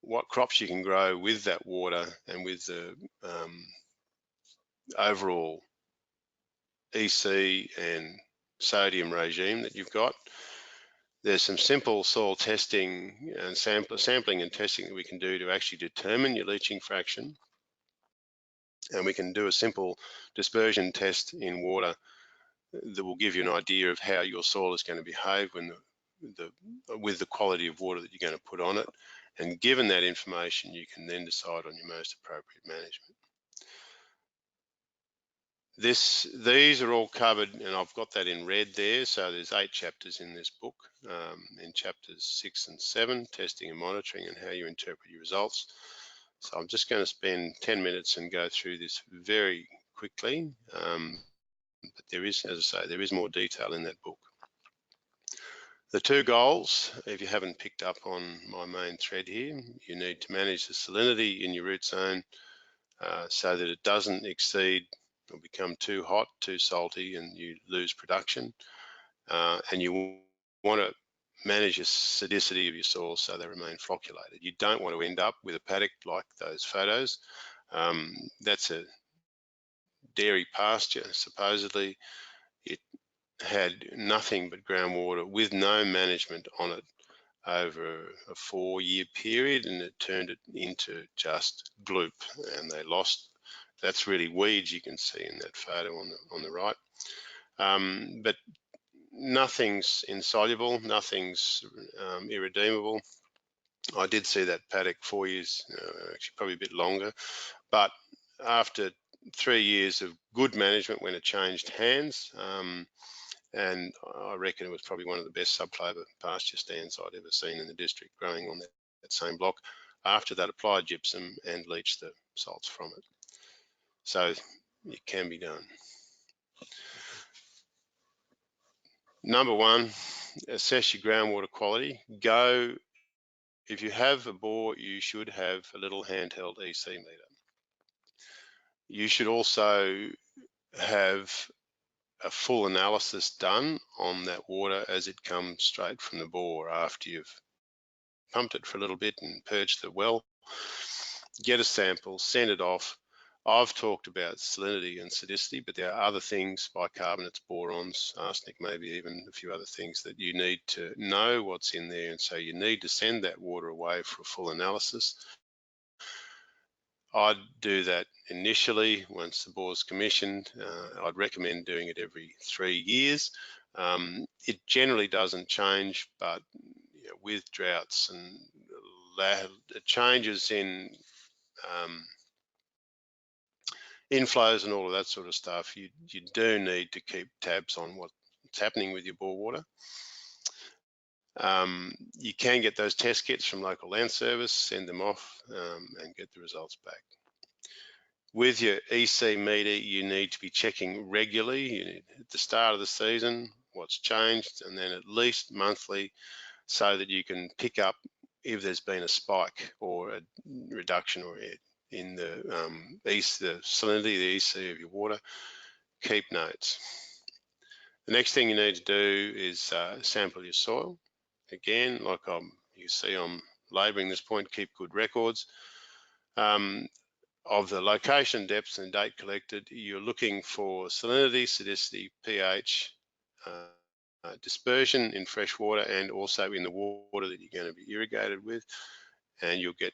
what crops you can grow with that water and with the overall EC and sodium regime that you've got. There's some simple soil testing and sampling and testing that we can do to actually determine your leaching fraction. And we can do a simple dispersion test in water that will give you an idea of how your soil is going to behave with the quality of water that you're going to put on it. And given that information, you can then decide on your most appropriate management. These are all covered, and I've got that in red there. So there's 8 chapters in this book. In chapters 6 and 7, testing and monitoring and how you interpret your results. So I'm just going to spend 10 minutes and go through this very quickly. But there is, as I say, there is more detail in that book. The 2 goals, if you haven't picked up on my main thread here, you need to manage the salinity in your root zone so that it doesn't exceed or become too hot, too salty, and you lose production. And you want to manage the sodicity of your soil so they remain flocculated. You don't want to end up with a paddock like those photos. That's a dairy pasture, supposedly. It had nothing but groundwater with no management on it over a 4-year period, and it turned it into just gloop, and they lost. That's really weeds you can see in that photo on the right. But nothing's insoluble, nothing's irredeemable. I did see that paddock 4 years, actually probably a bit longer, but after 3 years of good management when it changed hands, and I reckon it was probably one of the best subclover pasture stands I'd ever seen in the district, growing on that same block. After that, applied gypsum and leached the salts from it. So it can be done. Number 1, assess your groundwater quality. If you have a bore, you should have a little handheld EC meter. You should also have a full analysis done on that water as it comes straight from the bore after you've pumped it for a little bit and purged the well. Get a sample, send it off. I've talked about salinity and sodicity, but there are other things, bicarbonates, borons, arsenic, maybe even a few other things that you need to know what's in there, and so you need to send that water away for a full analysis. I'd do that initially once the bore's commissioned. I'd recommend doing it every 3 years. It generally doesn't change, but with droughts and changes in inflows and all of that sort of stuff, you do need to keep tabs on what's happening with your bore water. You can get those test kits from local land service, send them off and get the results back. With your EC meter, you need to be checking regularly at the start of the season what's changed, and then at least monthly, so that you can pick up if there's been a spike or a reduction or in the salinity, the EC of your water. Keep notes. The next thing you need to do is sample your soil. Again, like you see, I'm labouring this point, keep good records. Of the location, depths and date collected, you're looking for salinity, sodicity, pH, dispersion in fresh water, and also in the water that you're going to be irrigated with. And you'll get,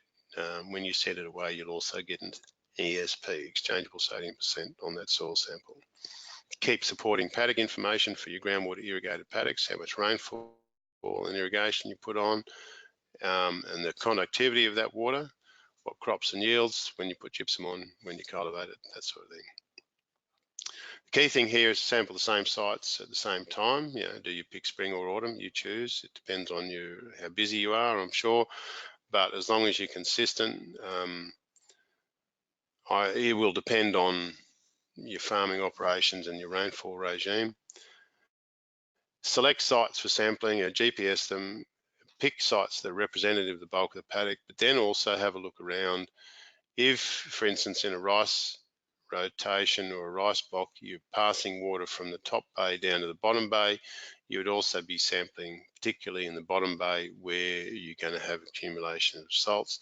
when you send it away, you'll also get an ESP, exchangeable sodium percent, on that soil sample. Keep supporting paddock information for your groundwater irrigated paddocks, how much rainfall and irrigation you put on, and the conductivity of that water, what crops and yields, when you put gypsum on, when you cultivate it, that sort of thing. The key thing here is to sample the same sites at the same time. Do you pick spring or autumn? You choose. It depends on how busy you are, I'm sure. But as long as you're consistent, it will depend on your farming operations and your rainfall regime. Select sites for sampling, GPS them, pick sites that are representative of the bulk of the paddock, but then also have a look around. If, for instance, in a rice rotation or a rice block, you're passing water from the top bay down to the bottom bay, you would also be sampling, particularly in the bottom bay where you're going to have accumulation of salts.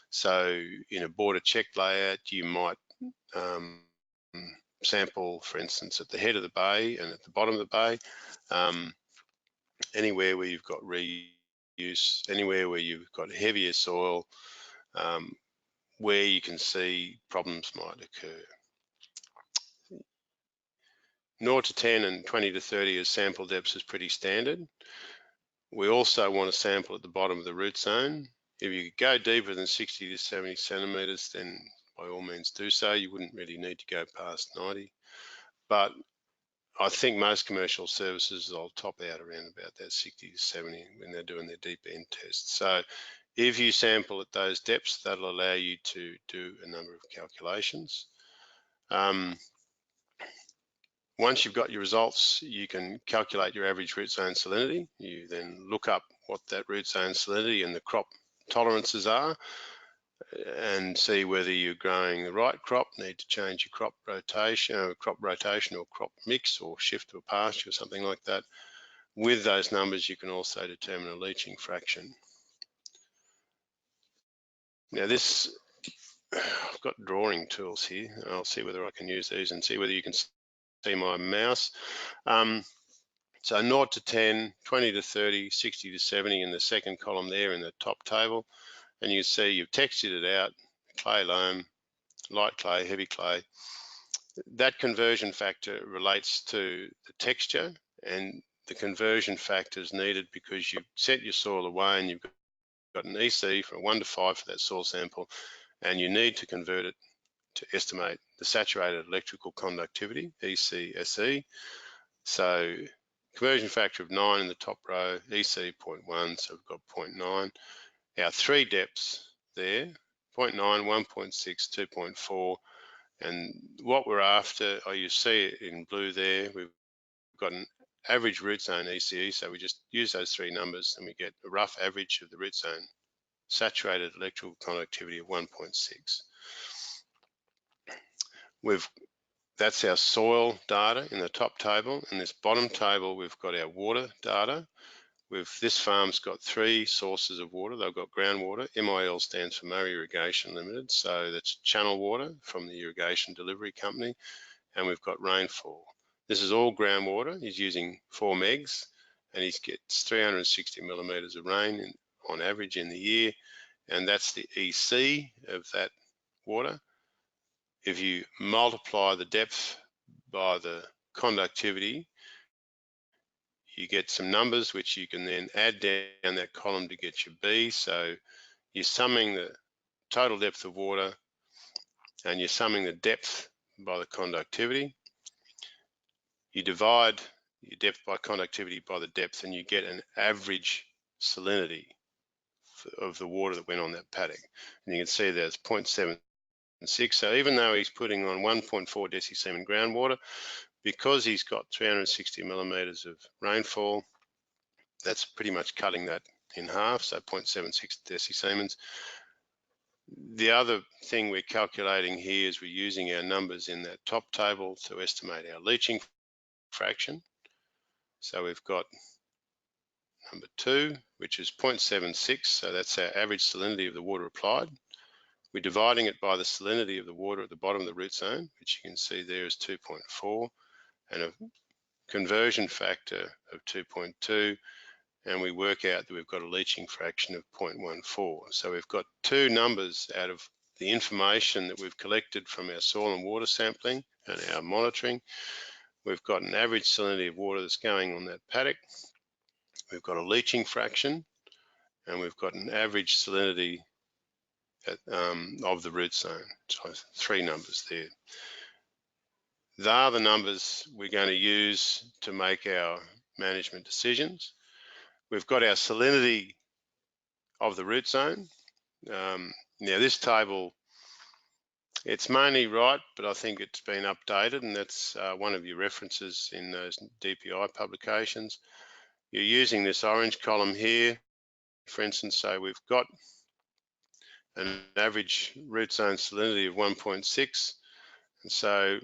So in a border check layout, you might sample, for instance, at the head of the bay and at the bottom of the bay, anywhere where you've got reuse, anywhere where you've got heavier soil, where you can see problems might occur. 0 to 10 and 20 to 30 as sample depths is pretty standard. We also want to sample at the bottom of the root zone. If you go deeper than 60 to 70 centimetres, then by all means do so. You wouldn't really need to go past 90. but I think most commercial services will top out around about that 60 to 70 when they're doing their deep end tests. So if you sample at those depths, that'll allow you to do a number of calculations. Once you've got your results, you can calculate your average root zone salinity. You then look up what that root zone salinity and the crop tolerances are and see whether you're growing the right crop, need to change your crop rotation or crop mix or shift to a pasture or something like that. With those numbers, you can also determine a leaching fraction. Now this, I've got drawing tools here. I'll see whether I can use these and see whether you can see my mouse. So 0 to 10, 20 to 30, 60 to 70 in the second column there in the top table. And you see you've textured it out, clay loam, light clay, heavy clay. That conversion factor relates to the texture, and the conversion factor is needed because you've set your soil away and you've got an EC from 1 to 5 for that soil sample, and you need to convert it to estimate the saturated electrical conductivity, ECSE. So conversion factor of 9 in the top row, EC 0.1, so we've got 0.9. Our 3 depths there, 0.9, 1.6, 2.4, and what we're after, you see it in blue there, we've got an average root zone ECE, so we just use those 3 numbers and we get a rough average of the root zone saturated electrical conductivity of 1.6. That's our soil data in the top table. In this bottom table, we've got our water data. This farm's got 3 sources of water. They've got groundwater. MIL stands for Murray Irrigation Limited. So that's channel water from the irrigation delivery company. And we've got rainfall. This is all groundwater. He's using 4 megs and he gets 360 millimeters of rain on average in the year. And that's the EC of that water. If you multiply the depth by the conductivity, you get some numbers which you can then add down that column to get your B. So you're summing the total depth of water and you're summing the depth by the conductivity. You divide your depth by conductivity by the depth and you get an average salinity of the water that went on that paddock. And you can see there's 0.76. So even though he's putting on 1.4 decisemen groundwater, because he's got 360 millimeters of rainfall, that's pretty much cutting that in half, so 0.76 decisemens. The other thing we're calculating here is we're using our numbers in that top table to estimate our leaching fraction. So we've got number 2, which is 0.76, so that's our average salinity of the water applied. We're dividing it by the salinity of the water at the bottom of the root zone, which you can see there is 2.4, and a conversion factor of 2.2, and we work out that we've got a leaching fraction of 0.14. So we've got 2 numbers out of the information that we've collected from our soil and water sampling and our monitoring. We've got an average salinity of water that's going on that paddock. We've got a leaching fraction, and we've got an average salinity of the root zone. So 3 numbers there. They are the numbers we're going to use to make our management decisions. We've got our salinity of the root zone. Now this table, it's mainly right, but I think it's been updated, and that's one of your references in those DPI publications. You're using this orange column here, for instance, so we've got an average root zone salinity of 1.6, and so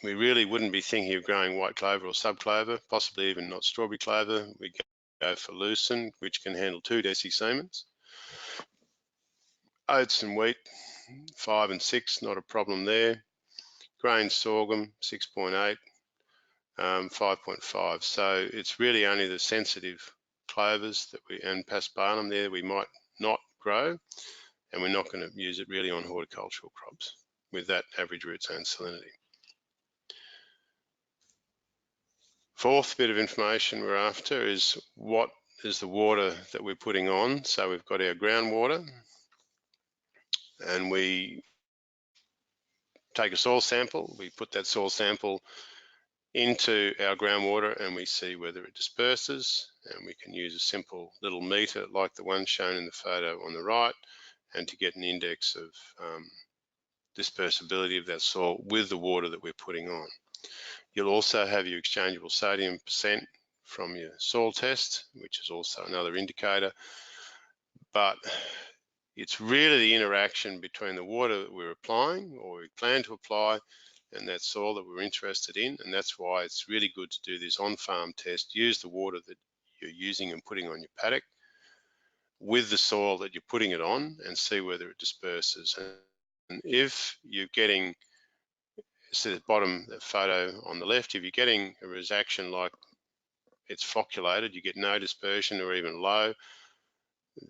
we really wouldn't be thinking of growing white clover or subclover, possibly even not strawberry clover. We go for lucerne, which can handle 2 decisemens. Oats and wheat, 5 and 6, not a problem there. Grain sorghum, 6.8, 5.5. So it's really only the sensitive clovers and paspalum there we might not grow, and we're not going to use it really on horticultural crops with that average root zone salinity. Fourth bit of information we're after is what is the water that we're putting on. So we've got our groundwater, and we take a soil sample. We put that soil sample into our groundwater and we see whether it disperses, and we can use a simple little meter like the one shown in the photo on the right, and to get an index of dispersibility of that soil with the water that we're putting on. You'll also have your exchangeable sodium percent from your soil test, which is also another indicator, but it's really the interaction between the water that we're applying or we plan to apply and that soil that we're interested in, and that's why it's really good to do this on-farm test. Use the water that you're using and putting on your paddock with the soil that you're putting it on and see whether it disperses. And if you're getting, see the bottom the photo on the left, if you're getting a resaction like it's flocculated, you get no dispersion or even low,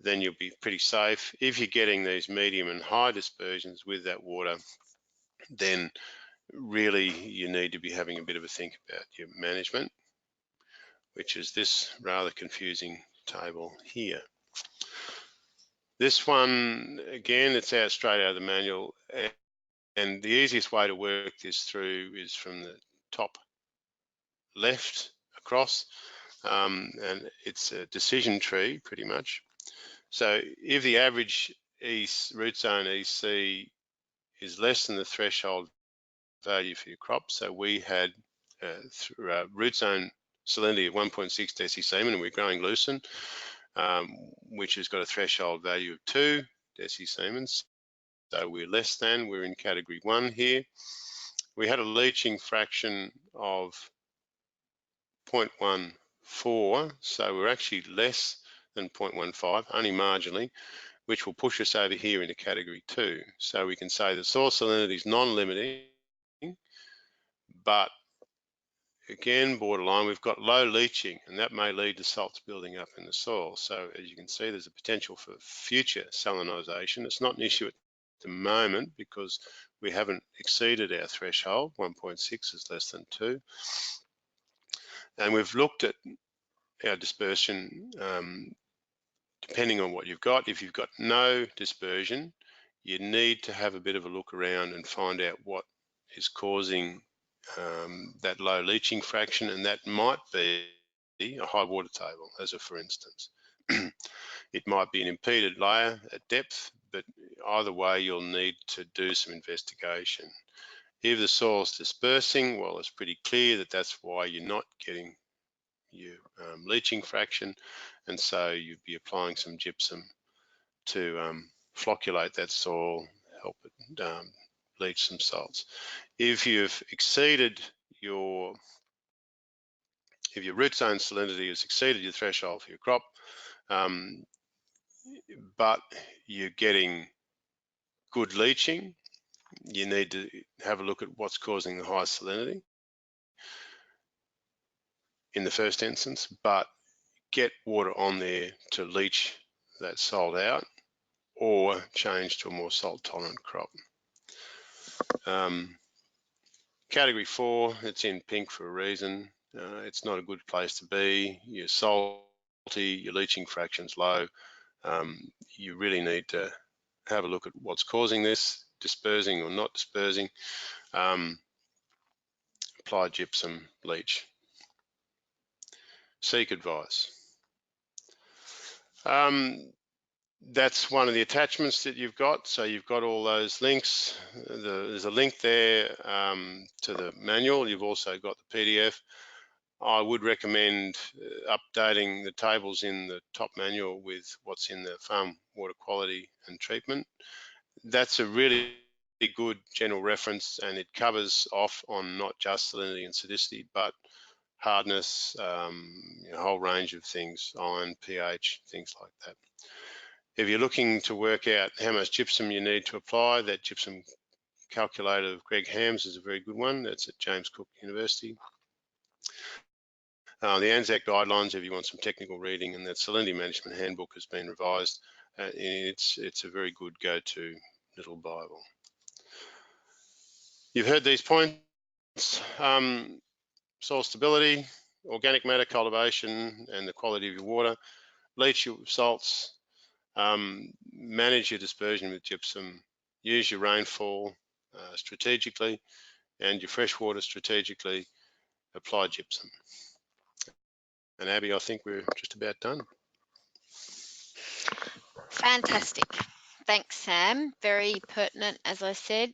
then you'll be pretty safe. If you're getting these medium and high dispersions with that water, then really you need to be having a bit of a think about your management, which is this rather confusing table here. This one, again, it's out straight out of the manual, and the easiest way to work this through is from the top left across, and it's a decision tree pretty much. So if the average root zone EC is less than the threshold value for your crop, so we had root zone salinity of 1.6 decisemen, and we're growing lucerne, which has got a threshold value of 2 decisemens. So we're less than, we're in category 1 here. We had a leaching fraction of 0.14, so we're actually less than 0.15, only marginally, which will push us over here into category 2. So we can say the soil salinity is non-limiting, but again, borderline, we've got low leaching, and that may lead to salts building up in the soil. So as you can see, there's a potential for future salinisation. It's not an issue at the moment because we haven't exceeded our threshold. 1.6 is less than 2. And we've looked at our dispersion depending on what you've got. If you've got no dispersion, you need to have a bit of a look around and find out what is causing that low leaching fraction, and that might be a high water table, as a for instance. It might be an impeded layer at depth, but either way you'll need to do some investigation. If the soil's dispersing, well, it's pretty clear that that's why you're not getting your leaching fraction, and so you'd be applying some gypsum to flocculate that soil, help it leach some salts. If you've exceeded your, if your root zone salinity has exceeded your threshold for your crop, but you're getting good leaching, you need to have a look at what's causing the high salinity in the first instance, but get water on there to leach that salt out or change to a more salt tolerant crop. Category 4, it's in pink for a reason. It's not a good place to be. You're salty, your leaching fraction's low. You really need to have a look at what's causing this, dispersing or not dispersing. Apply gypsum, leach. Seek advice. That's one of the attachments that you've got. So you've got all those links. There's a link there to the manual. You've also got the PDF. I would recommend updating the tables in the top manual with what's in the farm water quality and treatment. That's a really good general reference, and it covers off on not just salinity and sodicity, but hardness, a whole range of things, iron, pH, things like that. If you're looking to work out how much gypsum you need to apply, that gypsum calculator of Greg Ham's is a very good one. That's at James Cook University. The ANZAC guidelines, if you want some technical reading, and that salinity management handbook has been revised. It's a very good go-to little Bible. You've heard these points. Soil stability, organic matter cultivation, and the quality of your water. Leach your salts, manage your dispersion with gypsum, use your rainfall strategically and your fresh water strategically, apply gypsum. And Abby, I think we're just about done. Fantastic. Thanks, Sam. Very pertinent, as I said,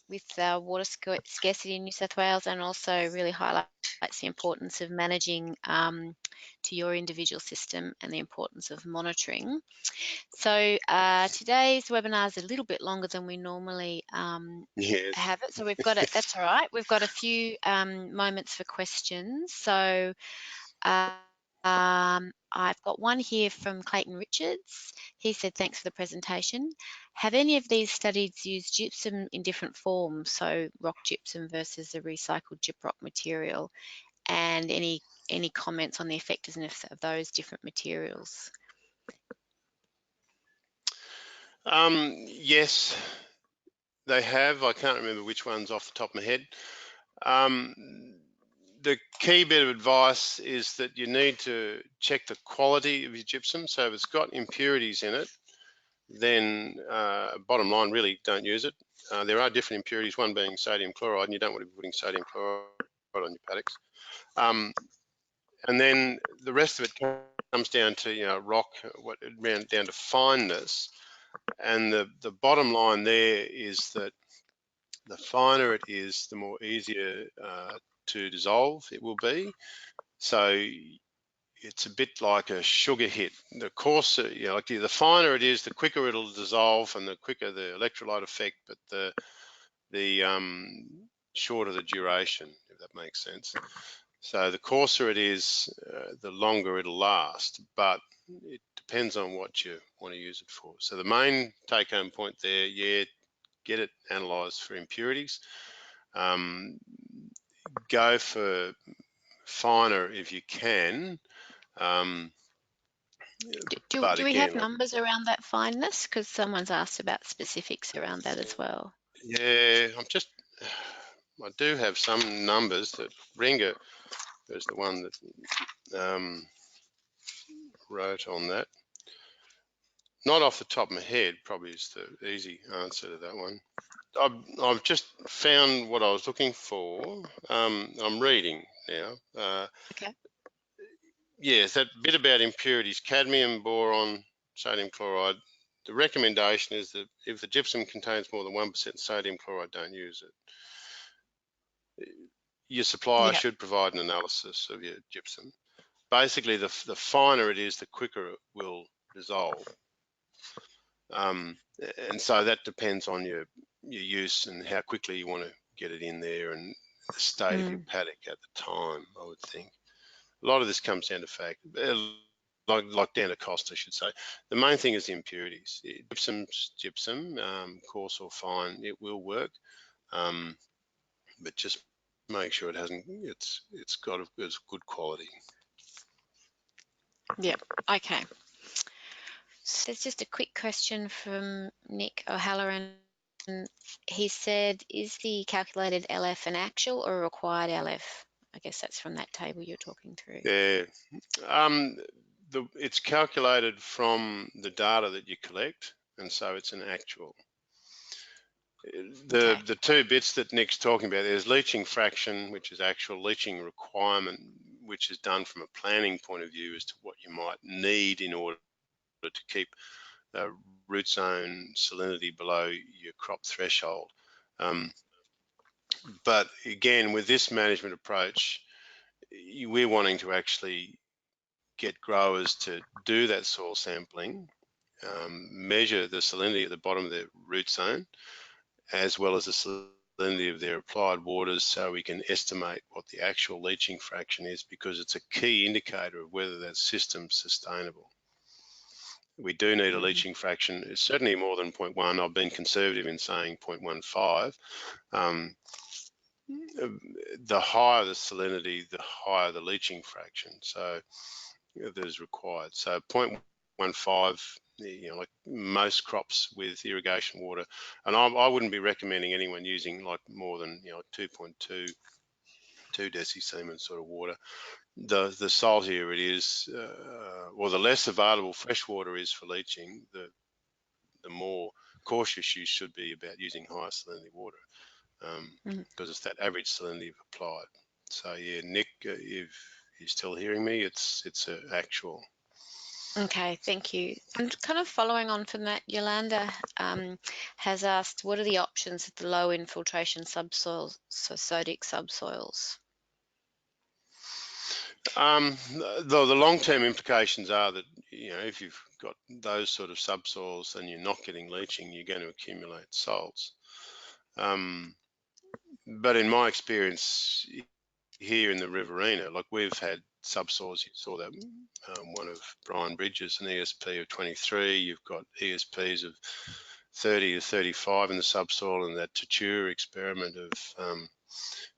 with water scarcity in New South Wales, and also really highlights the importance of managing to your individual system and the importance of monitoring. So today's webinar is a little bit longer than we normally Yes. have it. So we've got it. That's all right. We've got a few moments for questions. So I've got one here from Clayton Richards. He said, thanks for the presentation. Have any of these studies used gypsum in different forms, so rock gypsum versus the recycled gyprock material, and any comments on the effectiveness of those different materials? Yes, they have. I can't remember which ones off the top of my head. The key bit of advice is that you need to check the quality of your gypsum. So if it's got impurities in it, then bottom line, really don't use it. There are different impurities, one being sodium chloride, and you don't want to be putting sodium chloride on your paddocks. And then the rest of it comes down to rock, down to fineness. And the bottom line there is that the finer it is, the more easier to dissolve it will be. So it's a bit like a sugar hit. The coarser, like the finer it is, the quicker it'll dissolve and the quicker the electrolyte effect, but the shorter the duration, if that makes sense. So the coarser it is, the longer it'll last, but it depends on what you want to use it for. So the main take-home point there, get it analysed for impurities. Go for finer if you can. Do we have numbers around that fineness? Because someone's asked about specifics around that as well. Yeah, I do have some numbers that Ringer is the one that wrote on that. Not off the top of my head, probably is the easy answer to that one. I've just found what I was looking for. I'm reading now. Okay. Yes, that bit about impurities, cadmium, boron, sodium chloride. The recommendation is that if the gypsum contains more than 1% sodium chloride, don't use it. Your supplier should provide an analysis of your gypsum. Basically, the finer it is, the quicker it will dissolve. And so that depends on your use and how quickly you want to get it in there and the state of your paddock at the time, I would think. A lot of this comes down to like down to cost, I should say. The main thing is the impurities. Gypsum, coarse or fine, it will work, but just make sure it's got a good quality. Yep. Okay. So there's just a quick question from Nick O'Halloran. He said, is the calculated LF an actual or a required LF? I guess that's from that table you're talking through. Yeah. It's calculated from the data that you collect, and so it's an actual. The two bits that Nick's talking about, there's leaching fraction, which is actual, leaching requirement, which is done from a planning point of view as to what you might need in order to keep root zone salinity below your crop threshold. But again, with this management approach, we're wanting to actually get growers to do that soil sampling, measure the salinity at the bottom of their root zone, as well as the salinity of their applied waters, so we can estimate what the actual leaching fraction is, because it's a key indicator of whether that system's sustainable. We do need a leaching fraction. It's certainly more than 0.1. I've been conservative in saying 0.15. The higher the salinity, the higher the leaching fraction. So that is required. So 0.15, like most crops with irrigation water, and I wouldn't be recommending anyone using like more than 2.2 decisiemens sort of water. The saltier it is, or the less available fresh water is for leaching, the more cautious you should be about using higher salinity water, because it's that average salinity applied. So yeah, Nick, if you're still hearing me, it's actual. Okay, thank you. And kind of following on from that, Yolanda has asked, what are the options of the low infiltration subsoils, so sodic subsoils? The long-term implications are that, if you've got those sort of subsoils and you're not getting leaching, you're going to accumulate salts. But in my experience here in the Riverina, like we've had subsoils, you saw that one of Brian Bridges, an ESP of 23, you've got ESPs of 30 to 35 in the subsoil, and that Tature experiment of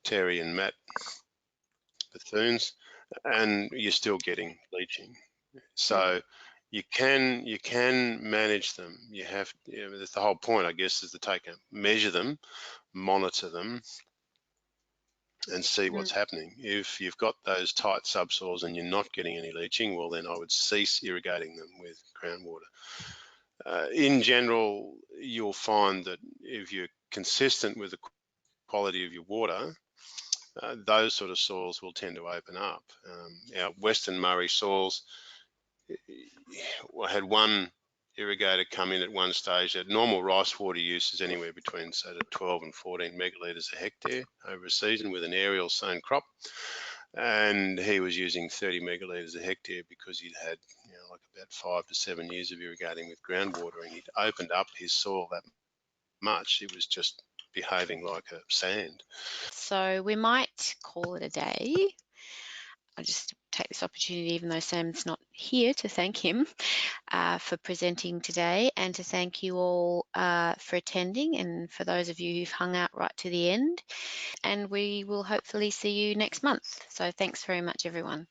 Terry and Matt Bethune's, and you're still getting leaching. So you can manage them. You have, that's the whole point, I guess, is to measure them, monitor them, and see what's happening. If you've got those tight subsoils and you're not getting any leaching, well, then I would cease irrigating them with groundwater. In general, you'll find that if you're consistent with the quality of your water, those sort of soils will tend to open up. Our Western Murray soils, I had one irrigator come in at one stage that normal rice water use is anywhere between, say, 12 and 14 megalitres a hectare over a season with an aerial sown crop. And he was using 30 megalitres a hectare because he'd had like about 5 to 7 years of irrigating with groundwater, and he'd opened up his soil that much. It was just behaving like a sand. So we might call it a day. I'll just take this opportunity, even though Sam's not here, to thank him for presenting today, and to thank you all for attending, and for those of you who've hung out right to the end. And we will hopefully see you next month. So thanks very much, everyone.